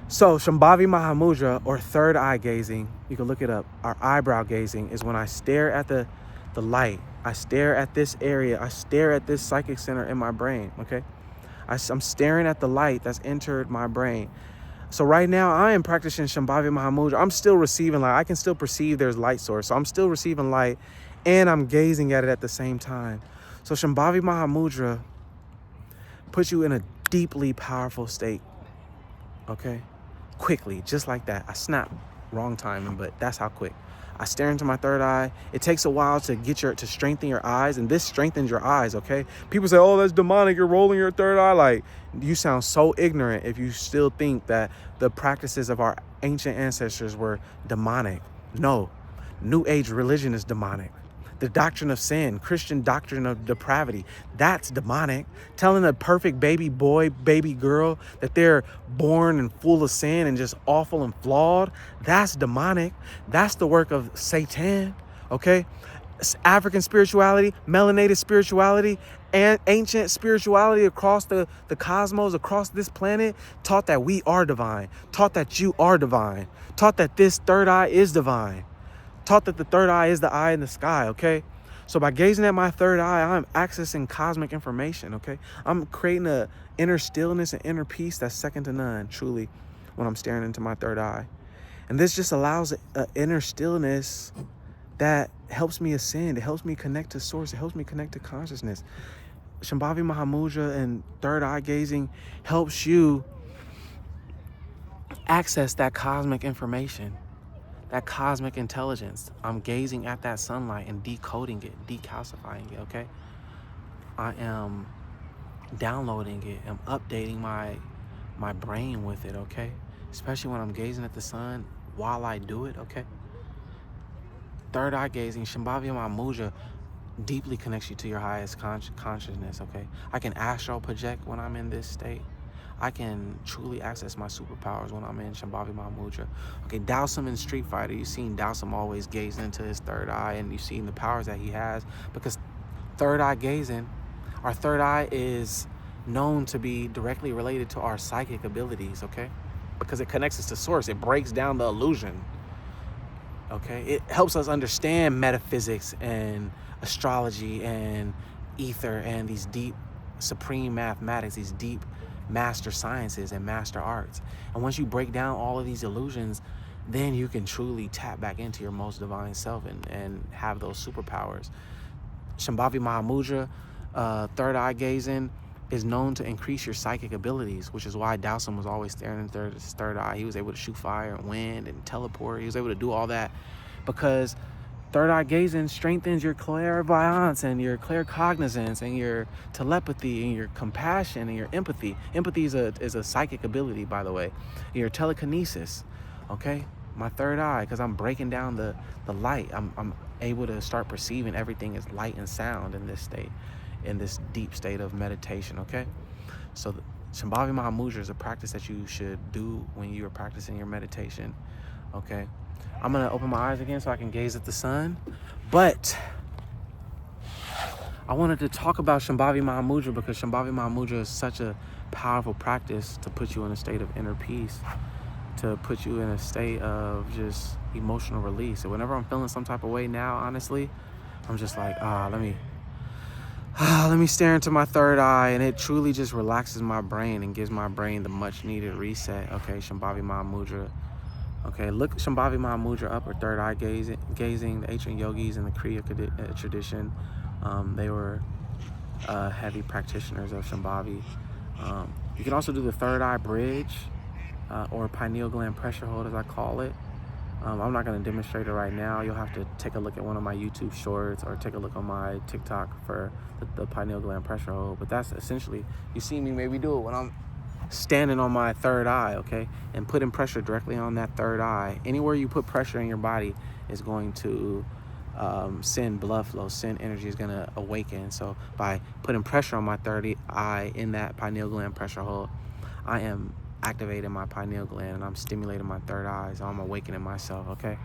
Speaker 1: So Shambhavi Mahamudra, or third eye gazing, you can look it up. Our eyebrow gazing is when I stare at the light. I stare at this area. I stare at this psychic center in my brain, okay? I'm staring at the light that's entered my brain. So right now I am practicing Shambhavi Mahamudra. I'm still receiving light. I can still perceive there's light source. So I'm still receiving light and I'm gazing at it at the same time. So Shambhavi Mahamudra puts you in a deeply powerful state, okay? Quickly, just like that. I snap, wrong timing, but that's how quick. I stare into my third eye. It takes a while to strengthen your eyes, and this strengthens your eyes, okay? People say, oh, that's demonic, you're rolling your third eye. Like, you sound so ignorant if you still think that the practices of our ancient ancestors were demonic. No, New Age religion is demonic. The doctrine of sin, Christian doctrine of depravity, that's demonic. Telling a perfect baby boy, baby girl that they're born and full of sin and just awful and flawed, that's demonic. That's the work of Satan, okay? African spirituality, melanated spirituality, and ancient spirituality across the cosmos, across this planet, taught that we are divine, taught that you are divine, taught that this third eye is divine. Taught that the third eye is the eye in the sky, okay? So by gazing at my third eye, I'm accessing cosmic information, okay? I'm creating a inner stillness and inner peace that's second to none, truly, when I'm staring into my third eye. And this just allows an inner stillness that helps me ascend. It helps me connect to source. It helps me connect to consciousness. Shambhavi Mahamudra and third eye gazing helps you access that cosmic information, that cosmic intelligence. I'm gazing at that sunlight and decoding it, decalcifying it, okay? I am downloading it. I'm updating my brain with it, okay? Especially when I'm gazing at the sun while I do it, okay? Third eye gazing, Shambhavi Mahamudra, deeply connects you to your highest consciousness, okay? I can astral project when I'm in this state. I can truly access my superpowers when I'm in Shambhavi Mahamudra. Okay, Dhalsim in Street Fighter, you've seen Dhalsim always gazing into his third eye, and you've seen the powers that he has, because third eye gazing, our third eye is known to be directly related to our psychic abilities, okay? Because it connects us to source. It breaks down the illusion, okay? It helps us understand metaphysics and astrology and ether and these deep supreme mathematics, these deep master sciences and master arts. And once you break down all of these illusions, then you can truly tap back into your most divine self and have those superpowers. Shambhavi Mahamudra, third eye gazing, is known to increase your psychic abilities, which is why Dhalsim was always staring into his third eye. He was able to shoot fire and wind and teleport. He was able to do all that because third eye gazing strengthens your clairvoyance and your claircognizance and your telepathy and your compassion and your empathy. Empathy is a psychic ability, by the way. Your telekinesis, okay? My third eye, because I'm breaking down the light. I'm able to start perceiving everything as light and sound in this state, in this deep state of meditation, okay? So Shambhavi Mahamudra is a practice that you should do when you are practicing your meditation, okay? I'm gonna open my eyes again so I can gaze at the sun, but I wanted to talk about Shambhavi Mahamudra because Shambhavi Mahamudra is such a powerful practice to put you in a state of inner peace, to put you in a state of just emotional release. So whenever I'm feeling some type of way now, honestly, I'm just like, let me stare into my third eye, and it truly just relaxes my brain and gives my brain the much needed reset. Okay, Shambhavi Mahamudra. Okay, look Shambhavi Mahamudra up or third eye gazing. The ancient yogis in the Kriya tradition, they were heavy practitioners of Shambhavi. You can also do the third eye bridge or pineal gland pressure hold, as I call it. I'm not going to demonstrate it right now. You'll have to take a look at one of my YouTube shorts or take a look on my TikTok for the pineal gland pressure hold. But that's essentially, you see me maybe do it when I'm standing on my third eye, okay? And putting pressure directly on that third eye. Anywhere you put pressure in your body is going to send blood flow, send energy, is going to awaken. So by putting pressure on my third eye in that pineal gland pressure hold, I am activating my pineal gland and I'm stimulating my third eye, so I'm awakening myself, okay?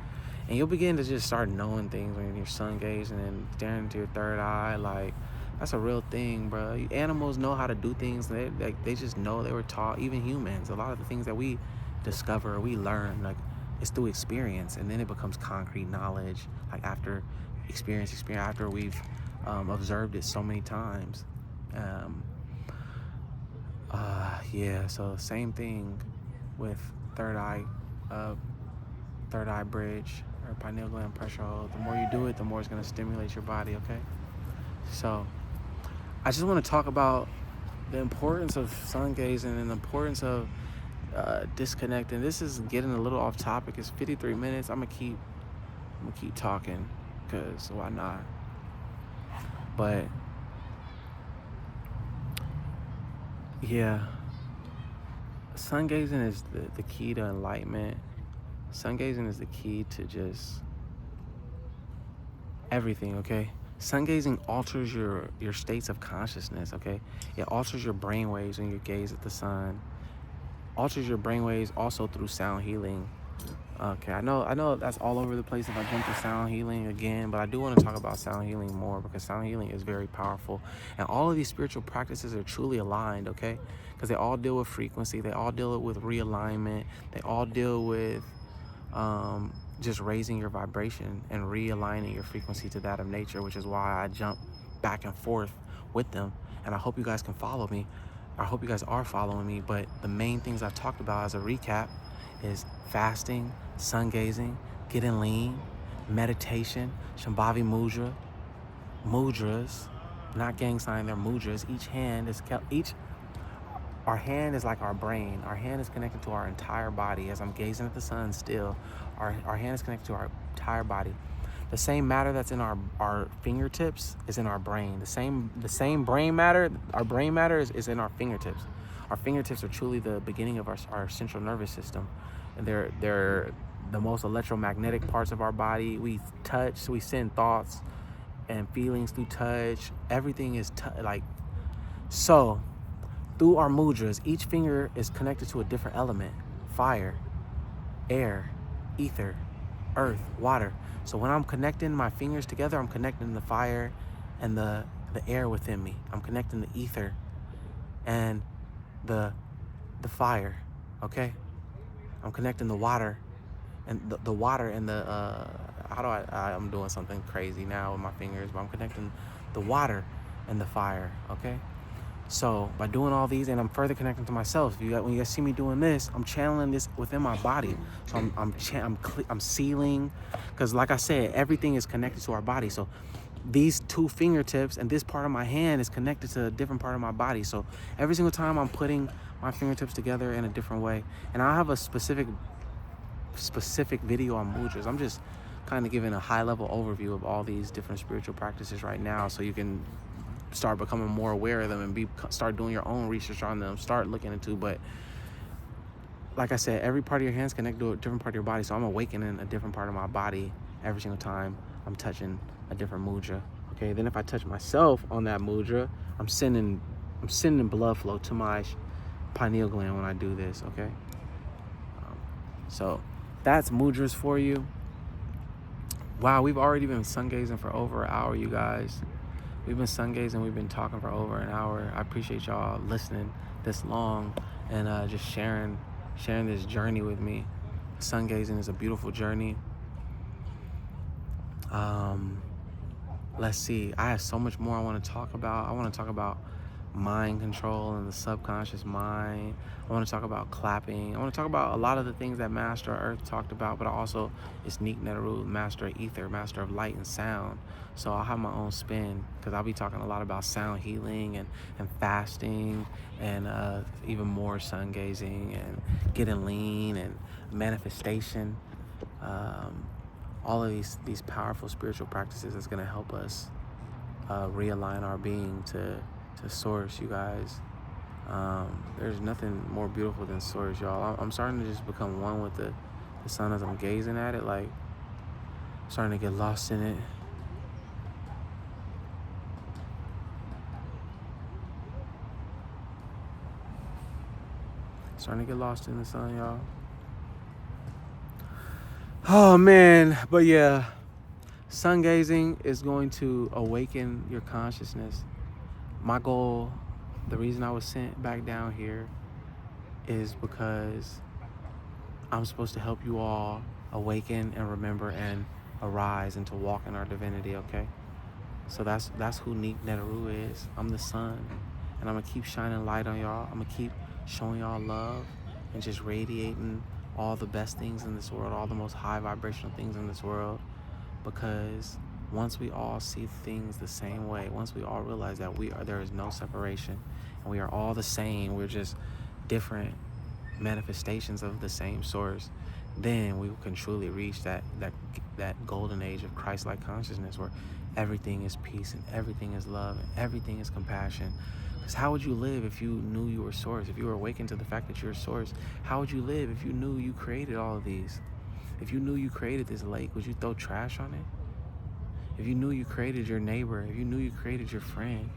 Speaker 1: And you'll begin to just start knowing things when you're sun gazing and staring into your third eye. Like, that's a real thing, bro. Animals know how to do things. They just know, they were taught. Even humans, a lot of the things that we discover, we learn, like, it's through experience, and then it becomes concrete knowledge, like after experience, after we've observed it so many times. Yeah, so same thing with third eye bridge or pineal gland pressure hold. The more you do it, the more it's going to stimulate your body, okay? So I just want to talk about the importance of sun gazing and the importance of disconnecting. This is getting a little off topic. It's 53 minutes. I'm gonna keep talking because why not? But yeah, sun gazing is the key to enlightenment. Sun gazing is the key to just everything, okay? Sun gazing alters your states of consciousness, okay? It alters your brain waves when you gaze at the sun. Alters your brain waves also through sound healing. Okay, I know that's all over the place if I jump to sound healing again, but I do want to talk about sound healing more because sound healing is very powerful. And all of these spiritual practices are truly aligned, okay? Because they all deal with frequency, they all deal with realignment, they all deal with just raising your vibration and realigning your frequency to that of nature, which is why I jump back and forth with them. And I hope you guys can follow me I hope you guys are following me, but the main things I've talked about as a recap is fasting, sun gazing, getting lean, meditation, Shambhavi mudras, not gang sign, they're mudras. Our hand is like our brain. Our hand is connected to our entire body. As I'm gazing at the sun still, our hand is connected to our entire body. The same matter that's in our fingertips is in our brain. The same brain matter, our brain matter is in our fingertips. Our fingertips are truly the beginning of our central nervous system. And they're the most electromagnetic parts of our body. We touch, we send thoughts and feelings through touch. Everything is so. Through our mudras, each finger is connected to a different element: fire, air, ether, earth, water. So when I'm connecting my fingers together, I'm connecting the fire and the air within me. I'm connecting the ether and the fire, okay? I'm connecting the water and the water and I'm doing something crazy now with my fingers, but I'm connecting the water and the fire, okay? So by doing all these, and I'm further connecting to myself. When you guys see me doing this, I'm channeling this within my body. So I'm sealing, because like I said, everything is connected to our body. So these two fingertips and this part of my hand is connected to a different part of my body. So every single time I'm putting my fingertips together in a different way, and I'll have a specific video on mudras. I'm just kind of giving a high level overview of all these different spiritual practices right now, so you can start becoming more aware of them and start doing your own research on them, start looking into. But like I said, every part of your hands connected to a different part of your body, so I'm awakening a different part of my body every single time I'm touching a different mudra. Okay, then if I touch myself on that mudra, I'm sending blood flow to my pineal gland when I do this. Okay, so that's mudras for you. Wow, we've already been sun gazing for over an hour, you guys. We've been sun gazing, we've been talking for over an hour. I appreciate y'all listening this long and just sharing this journey with me. Sun gazing is a beautiful journey. Let's see, I have so much more I want to talk about. I want to talk about mind control and the subconscious mind. I want to talk about clapping. I want to talk about a lot of the things that Master Earth talked about, but also it's NiqNtru, Master of Ether, Master of Light and Sound. So I'll have my own spin, because I'll be talking a lot about sound healing and fasting and even more sun gazing and getting lean and manifestation. All of these powerful spiritual practices that's going to help us realign our being to source, you guys. There's nothing more beautiful than source, y'all. I'm starting to just become one with the sun as I'm gazing at it. Like, I'm starting to get lost in it. Starting to get lost in the sun, y'all. Oh man, but yeah, sun gazing is going to awaken your consciousness. My goal, the reason I was sent back down here, is because I'm supposed to help you all awaken and remember and arise and to walk in our divinity, okay? So that's who NiqNtru is. I'm the sun, and I'm gonna keep shining light on y'all. I'm gonna keep showing y'all love and just radiating all the best things in this world, all the most high vibrational things in this world, because once we all see things the same way, once we all realize that there is no separation and we are all the same, we're just different manifestations of the same source, then we can truly reach that golden age of Christ-like consciousness, where everything is peace and everything is love and everything is compassion. Because how would you live if you knew you were source? If you were awakened to the fact that you're source, how would you live if you knew you created all of these? If you knew you created this lake, would you throw trash on it? If you knew you created your neighbor, if you knew you created your friend,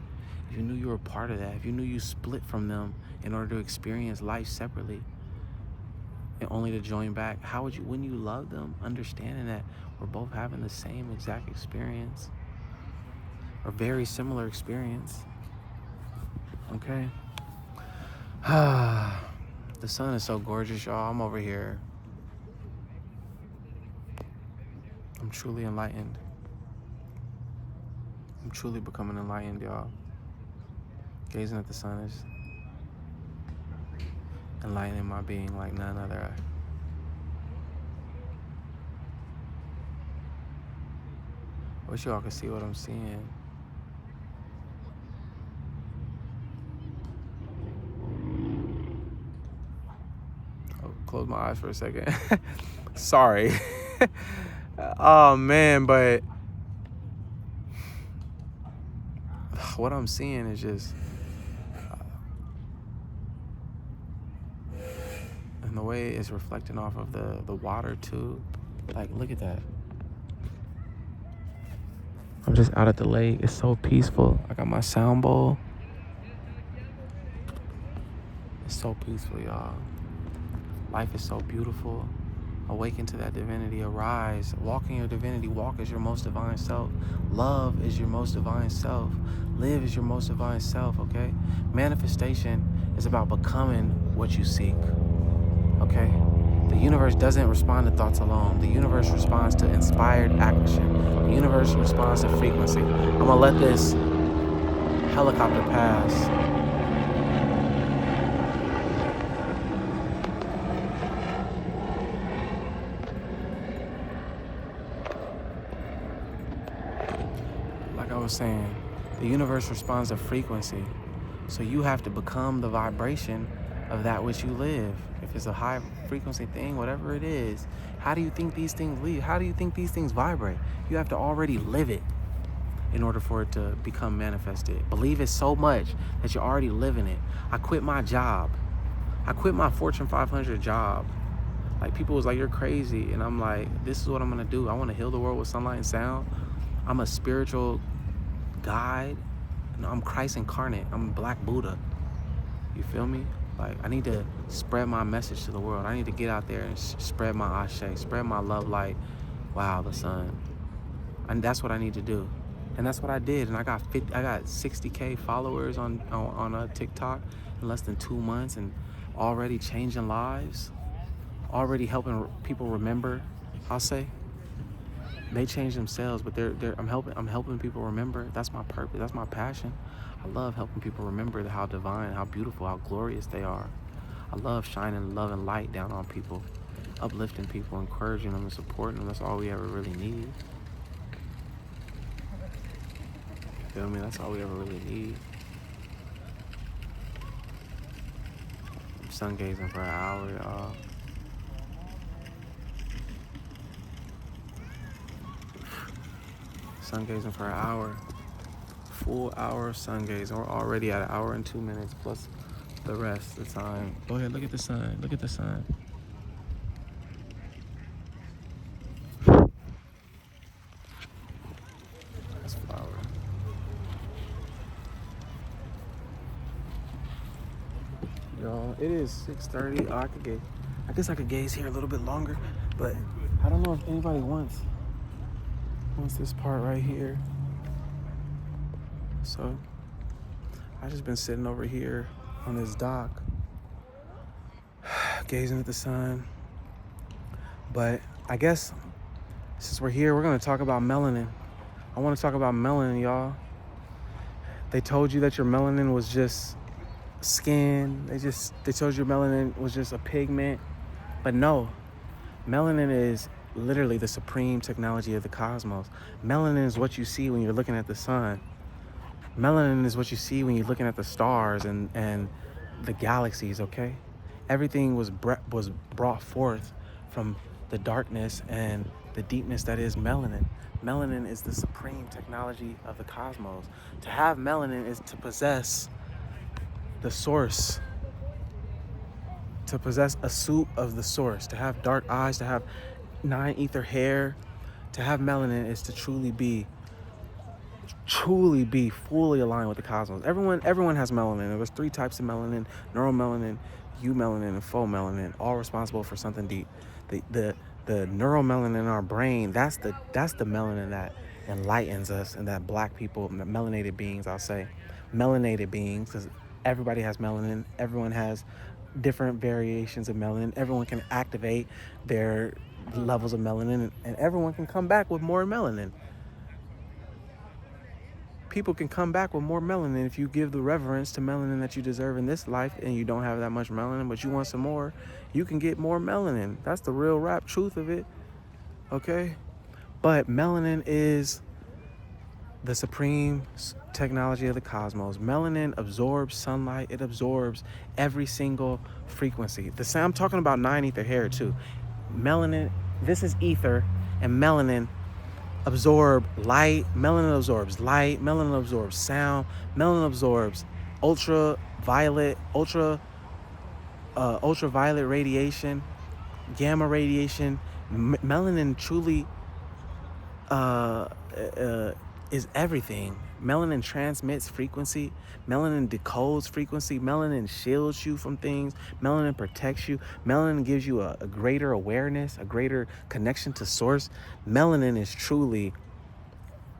Speaker 1: if you knew you were part of that, if you knew you split from them in order to experience life separately and only to join back, how would you, when you love them, understanding that we're both having the same exact experience or very similar experience, okay? The sun is so gorgeous, y'all. I'm over here. I'm truly enlightened. I'm truly becoming enlightened, y'all. Gazing at the sun is enlightening my being like none other. I wish y'all could see what I'm seeing. I'll close my eyes for a second. Sorry. Oh man, but what I'm seeing is just, and the way it's reflecting off of the water too. Like, look at that. I'm just out at the lake. It's so peaceful. I got my sound bowl. It's so peaceful, y'all. Life is so beautiful. Awaken to that divinity. Arise. Walk in your divinity. Walk as your most divine self. Love is your most divine self. Live as your most divine self, okay? Manifestation is about becoming what you seek, okay? The universe doesn't respond to thoughts alone. The universe responds to inspired action. The universe responds to frequency. I'm gonna let this helicopter pass. Like I was saying, the universe responds to frequency. So you have to become the vibration of that which you live. If it's a high frequency thing, whatever it is, how do you think these things live? How do you think these things vibrate? You have to already live it in order for it to become manifested. Believe it so much that you're already living it. I quit my job. I quit my Fortune 500 job. Like, people was like, you're crazy. And I'm like, this is what I'm gonna do. I wanna heal the world with sunlight and sound. I'm a spiritual guide. I'm Christ incarnate. I'm Black Buddha. You feel me? Like, I need to spread my message to the world. I need to get out there and spread my ashe, spread my love light. Wow, the sun. And that's what I need to do. And that's what I did. And I got 60K followers on TikTok in less than 2 months, and already changing lives, already helping people remember. I'll say they change themselves, but I'm helping people remember. That's my purpose. That's my passion. I love helping people remember how divine, how beautiful, how glorious they are. I love shining love and light down on people, uplifting people, encouraging them and supporting them. That's all we ever really need. Feel me? That's all we ever really need. I'm sun gazing for an hour, y'all. Sun gazing for an hour. Full hour of sun gazing. We're already at 1 hour and 2 minutes plus the rest of the time. Go ahead, look at the sun. Look at the sun. That's flower. Y'all, it is 6:30. Oh, I guess I could gaze here a little bit longer, but I don't know if anybody wants this part right here. So I just been sitting over here on this dock, gazing at the sun. But I guess since we're here, we're gonna talk about melanin. I want to talk about melanin, y'all. They told you that your melanin was just skin. They told you melanin was just a pigment, but no, melanin is literally the supreme technology of the cosmos. Melanin is what you see when you're looking at the sun. Melanin is what you see when you're looking at the stars and the galaxies, okay? Everything was brought forth from the darkness and the deepness that is melanin. Melanin is the supreme technology of the cosmos. To have melanin is to possess the source, to possess a suit of the source, to have dark eyes, to have 9 ether hair. To have melanin is to truly be fully aligned with the cosmos. Everyone has melanin. There's 3 types of melanin: neuromelanin, eumelanin, and phospho-melanin, all responsible for something deep. The neuromelanin in our brain, that's the melanin that enlightens us, and that Black people, melanated beings, I'll say, melanated beings, because everybody has melanin. Everyone has different variations of melanin. Everyone can activate their levels of melanin, and everyone can come back with more melanin. people can come back with more melanin if you give the reverence to melanin that you deserve in this life, and you don't have that much melanin, but you want some more, you can get more melanin. That's the real rap truth of it, okay? But melanin is the supreme technology of the cosmos. Melanin absorbs sunlight. It absorbs every single frequency. I'm talking about 9 ether hair too. Melanin, this is ether, and melanin absorb light. Melanin absorbs light. Melanin absorbs sound. Melanin absorbs ultraviolet radiation, gamma radiation. Melanin truly is everything. Melanin transmits frequency. Melanin decodes frequency. Melanin shields you from things. Melanin protects you. Melanin gives you a greater awareness, a greater connection to source. Melanin is truly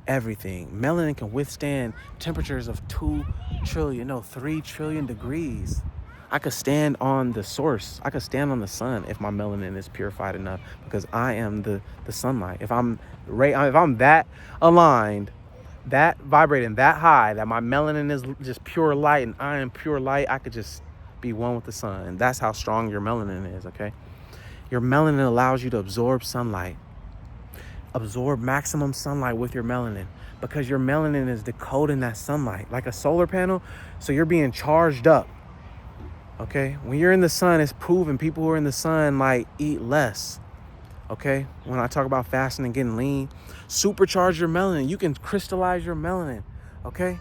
Speaker 1: everything. Melanin can withstand temperatures of 3 trillion degrees. I could stand on the source. I could stand on the sun if my melanin is purified enough, because I am the sunlight. If I'm that aligned, that vibrating that high, that my melanin is just pure light and I am pure light, I could just be one with the sun. And that's how strong your melanin is, okay? Your melanin allows you to absorb sunlight. Absorb maximum sunlight with your melanin, because your melanin is decoding that sunlight like a solar panel. So you're being charged up. Okay, when you're in the sun, it's proven people who are in the sun like eat less. Okay, when I talk about fasting and getting lean, supercharge your melanin. You can crystallize your melanin. Okay,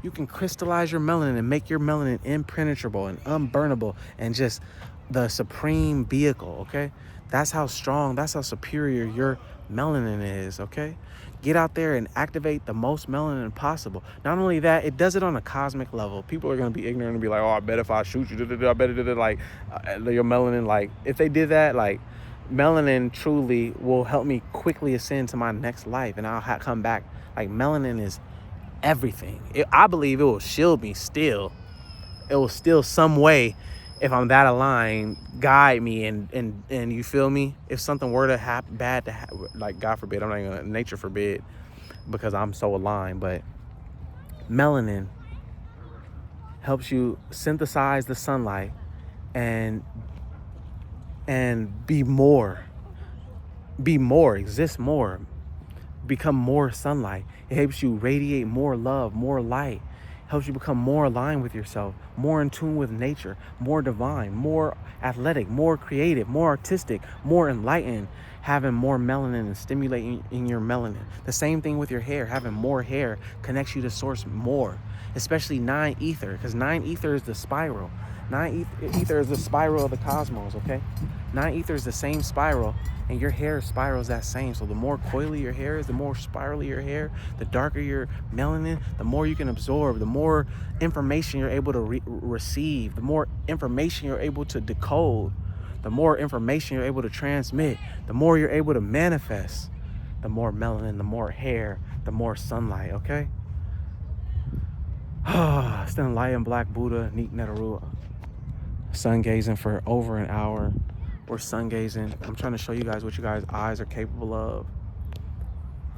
Speaker 1: you can crystallize your melanin and make your melanin impenetrable and unburnable and just the supreme vehicle. Okay, that's how strong, that's how superior your melanin is. Okay, get out there and activate the most melanin possible. Not only that, it does it on a cosmic level. People are going to be ignorant and be like, oh, I bet if I shoot you, I bet it like your melanin, like if they did that, like melanin truly will help me quickly ascend to my next life, and I'll come back. Like melanin is everything. I believe it will shield me still. It will still some way, if I'm that aligned, guide me and you feel me? If something were to happen, bad to happen, like God forbid, I'm not even gonna, nature forbid, because I'm so aligned, but melanin helps you synthesize the sunlight and be more, exist more, become more sunlight. It helps you radiate more love, more light. Helps you become more aligned with yourself, more in tune with nature, more divine, more athletic, more creative, more artistic, more enlightened, having more melanin and stimulating in your melanin. The same thing with your hair. Having more hair connects you to source more, especially 9 ether, because 9 ether is the spiral. 9 ether is the spiral of the cosmos, okay? 9 ether is the same spiral, and your hair spirals that same. So the more coily your hair is, the more spirally your hair, the darker your melanin, the more you can absorb, the more information you're able to receive, the more information you're able to decode, the more information you're able to transmit, the more you're able to manifest, the more melanin, the more hair, the more sunlight, okay? It's the enlightened Black Buddha, NiqNtru. Sun gazing for over an hour. We're sun gazing. I'm trying to show you guys what you guys' eyes are capable of.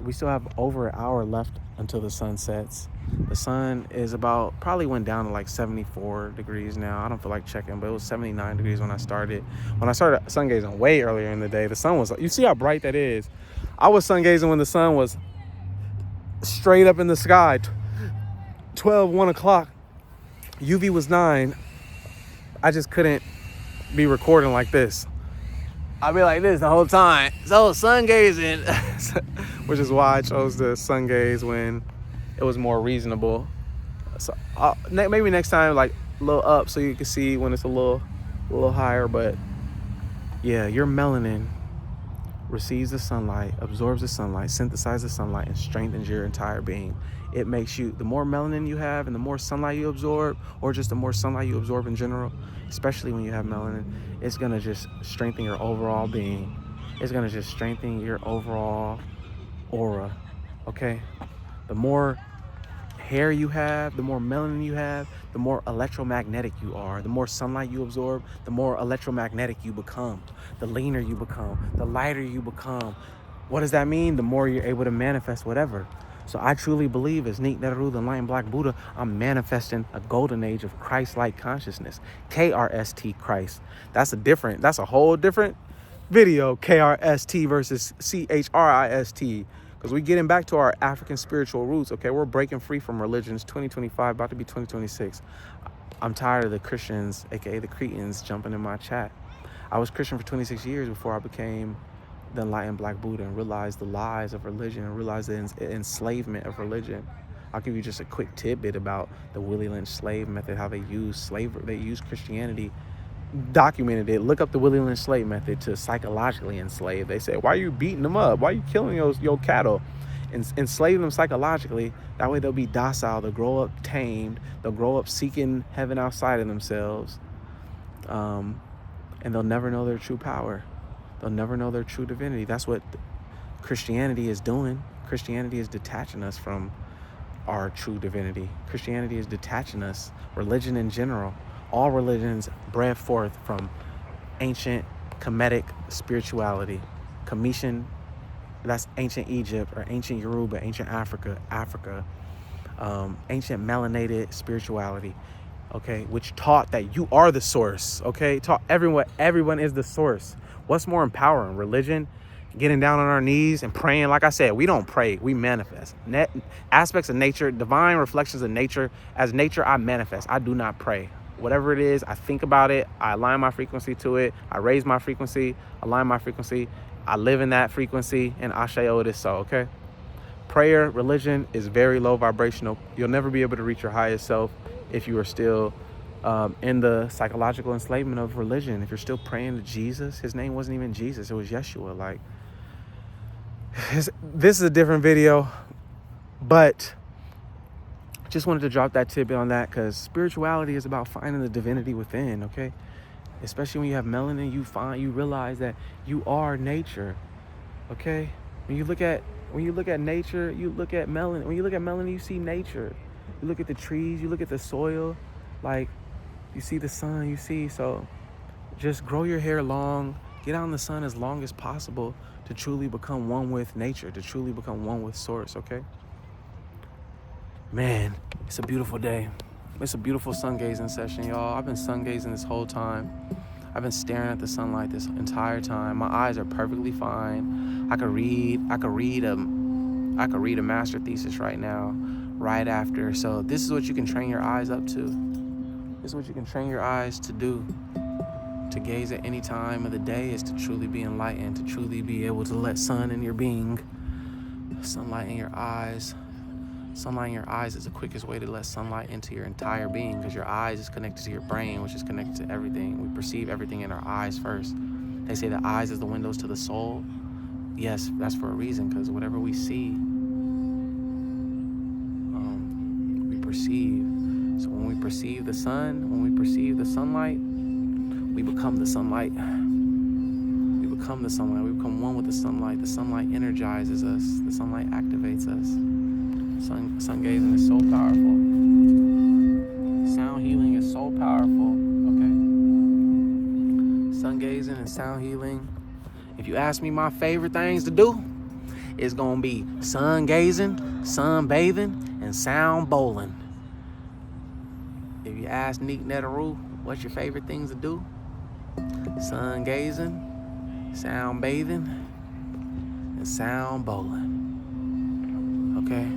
Speaker 1: We still have over an hour left until the sun sets. The sun is probably went down to like 74 degrees now. I don't feel like checking, but it was 79 degrees when I started. When I started sun gazing way earlier in the day, the sun was, you see how bright that is? I was sun gazing when the sun was straight up in the sky. 1 o'clock. UV was 9. I just couldn't be recording like this. I'll be like this the whole time. So sun gazing, which is why I chose the sun gaze when it was more reasonable. So maybe next time, like a little up, so you can see when it's a little higher. But yeah, your melanin receives the sunlight, absorbs the sunlight, synthesizes the sunlight, and strengthens your entire being. It makes you, the more melanin you have and the more sunlight you absorb, or just the more sunlight you absorb in general, especially when you have melanin, it's going to just strengthen your overall being. It's going to just strengthen your overall aura, okay? The more hair you have, the more melanin you have, the more electromagnetic you are. The more sunlight you absorb, the more electromagnetic you become. The leaner you become, the lighter you become. What does that mean? The more you're able to manifest whatever. So I truly believe, as NiqNtru, the enlightened black Buddha, I'm manifesting a golden age of Christ-like consciousness. KRST, Christ. That's a whole different video, KRST versus CHRIST. Because we getting back to our African spiritual roots, okay? We're breaking free from religions. 2025, about to be 2026. I'm tired of the Christians, aka the Cretans, jumping in my chat. I was Christian for 26 years before I became the enlightened black Buddha and realized the lies of religion and realized the enslavement of religion. I'll give you just a quick tidbit about the Willie Lynch slave method, how they use slavery, they use Christianity, documented it. Look up the Willie Lynch slave method to psychologically enslave. They say, why are you beating them up? Why are you killing your cattle? And enslave them psychologically. That way they'll be docile. They'll grow up tamed. They'll grow up seeking heaven outside of themselves. And they'll never know their true power. They'll never know their true divinity. That's what Christianity is doing. Christianity is detaching us from our true divinity. Christianity is detaching us. Religion in general. All religions bred forth from ancient Kemetic spirituality. Cometian, that's ancient Egypt or ancient Yoruba, ancient Africa. Ancient melanated spirituality, okay, which taught that you are the source, okay? Taught everyone is the source. What's more empowering? Religion, getting down on our knees and praying. Like I said, we don't pray, we manifest. Aspects of nature, divine reflections of nature. As nature, I manifest. I do not pray. Whatever it is, I think about it, I align my frequency to it, I raise my frequency, align my frequency, I live in that frequency, and Asheo it is so, okay? Prayer, religion is very low vibrational. You'll never be able to reach your highest self if you are still in the psychological enslavement of religion. If you're still praying to Jesus, his name wasn't even Jesus, it was Yeshua. Like, this is a different video, but just wanted to drop that tidbit on that, because spirituality is about finding the divinity within, okay? Especially when you have melanin, you realize that you are nature, okay? When you look at nature, you look at melanin. When you look at melanin, you see nature. You look at the trees, you look at the soil, like you see the sun, so just grow your hair long, get out in the sun as long as possible to truly become one with nature, to truly become one with source, okay? Man, it's a beautiful day. It's a beautiful sun gazing session, y'all. I've been sun gazing this whole time. I've been staring at the sunlight this entire time. My eyes are perfectly fine. I could read a master thesis right now, right after. So this is what you can train your eyes up to. This is what you can train your eyes to do. To gaze at any time of the day is to truly be enlightened, to truly be able to let sun in your being, sunlight in your eyes. Sunlight in your eyes is the quickest way to let sunlight into your entire being, because your eyes is connected to your brain, which is connected to everything. We perceive everything in our eyes first. They say the eyes is the windows to the soul. Yes, that's for a reason, because whatever we see, we perceive. So when we perceive the sun, when we perceive the sunlight, we become the sunlight. We become the sunlight. We become one with the sunlight. The sunlight energizes us. The sunlight activates us. Sun gazing is so powerful. Sound healing is so powerful, okay? Sun gazing and sound healing. If you ask me my favorite things to do, it's gonna be sun gazing, sun bathing, and sound bowling. If you ask NiqNtru, what's your favorite things to do? Sun gazing, sound bathing, and sound bowling. Okay?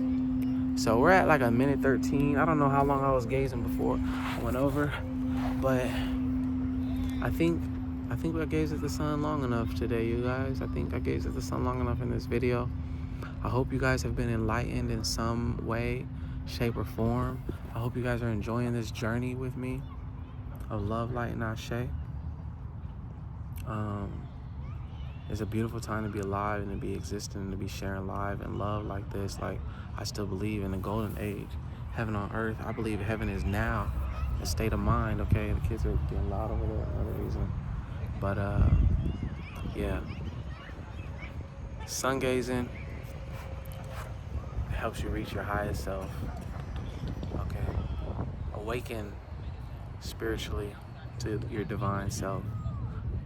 Speaker 1: So we're at like a minute 13. I don't know how long I was gazing before I went over, but I think I gazed at the sun long enough today, you guys. I think I gazed at the sun long enough in this video. I hope you guys have been enlightened in some way, shape, or form. I hope you guys are enjoying this journey with me of love, light, and ashe. It's a beautiful time to be alive and to be existing and to be sharing life and love like this. Like, I still believe in the golden age, heaven on earth. I believe heaven is now, a state of mind, okay? The kids are getting loud over there, another reason. But, yeah. Sun gazing helps you reach your highest self, okay? Awaken spiritually to your divine self.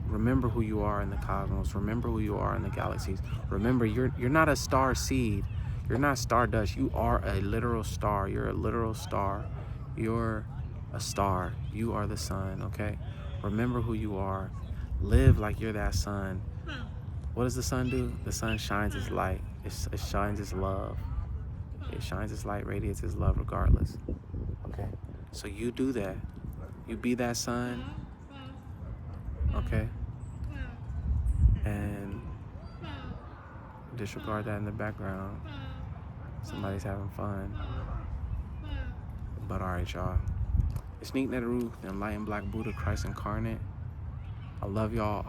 Speaker 1: Remember who you are in the cosmos. Remember who you are in the galaxies. Remember, you're not a star seed. You're not stardust. You are a literal star. You're a literal star. You're a star. You are the sun, okay? Remember who you are. Live like you're that sun. What does the sun do? The sun shines its light. It shines its love. It shines its light, radiates its love regardless. Okay? So you do that. You be that sun. Okay? And disregard that in the background. Somebody's having fun. But alright, y'all. It's NiqNtru, the enlightened Black Buddha, Christ incarnate. I love y'all.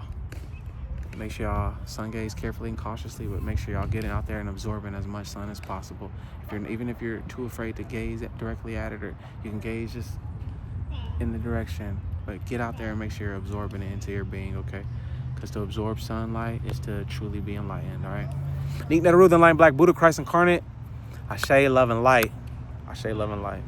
Speaker 1: Make sure y'all sun gaze carefully and cautiously, but make sure y'all getting out there and absorbing as much sun as possible. Even if you're too afraid to gaze directly at it, or you can gaze just in the direction, but get out there and make sure you're absorbing it into your being, okay? Because to absorb sunlight is to truly be enlightened, all right? NiqNtru, the enlightened Black Buddha, Christ incarnate. Ashe, love and light. Ashe, love and light.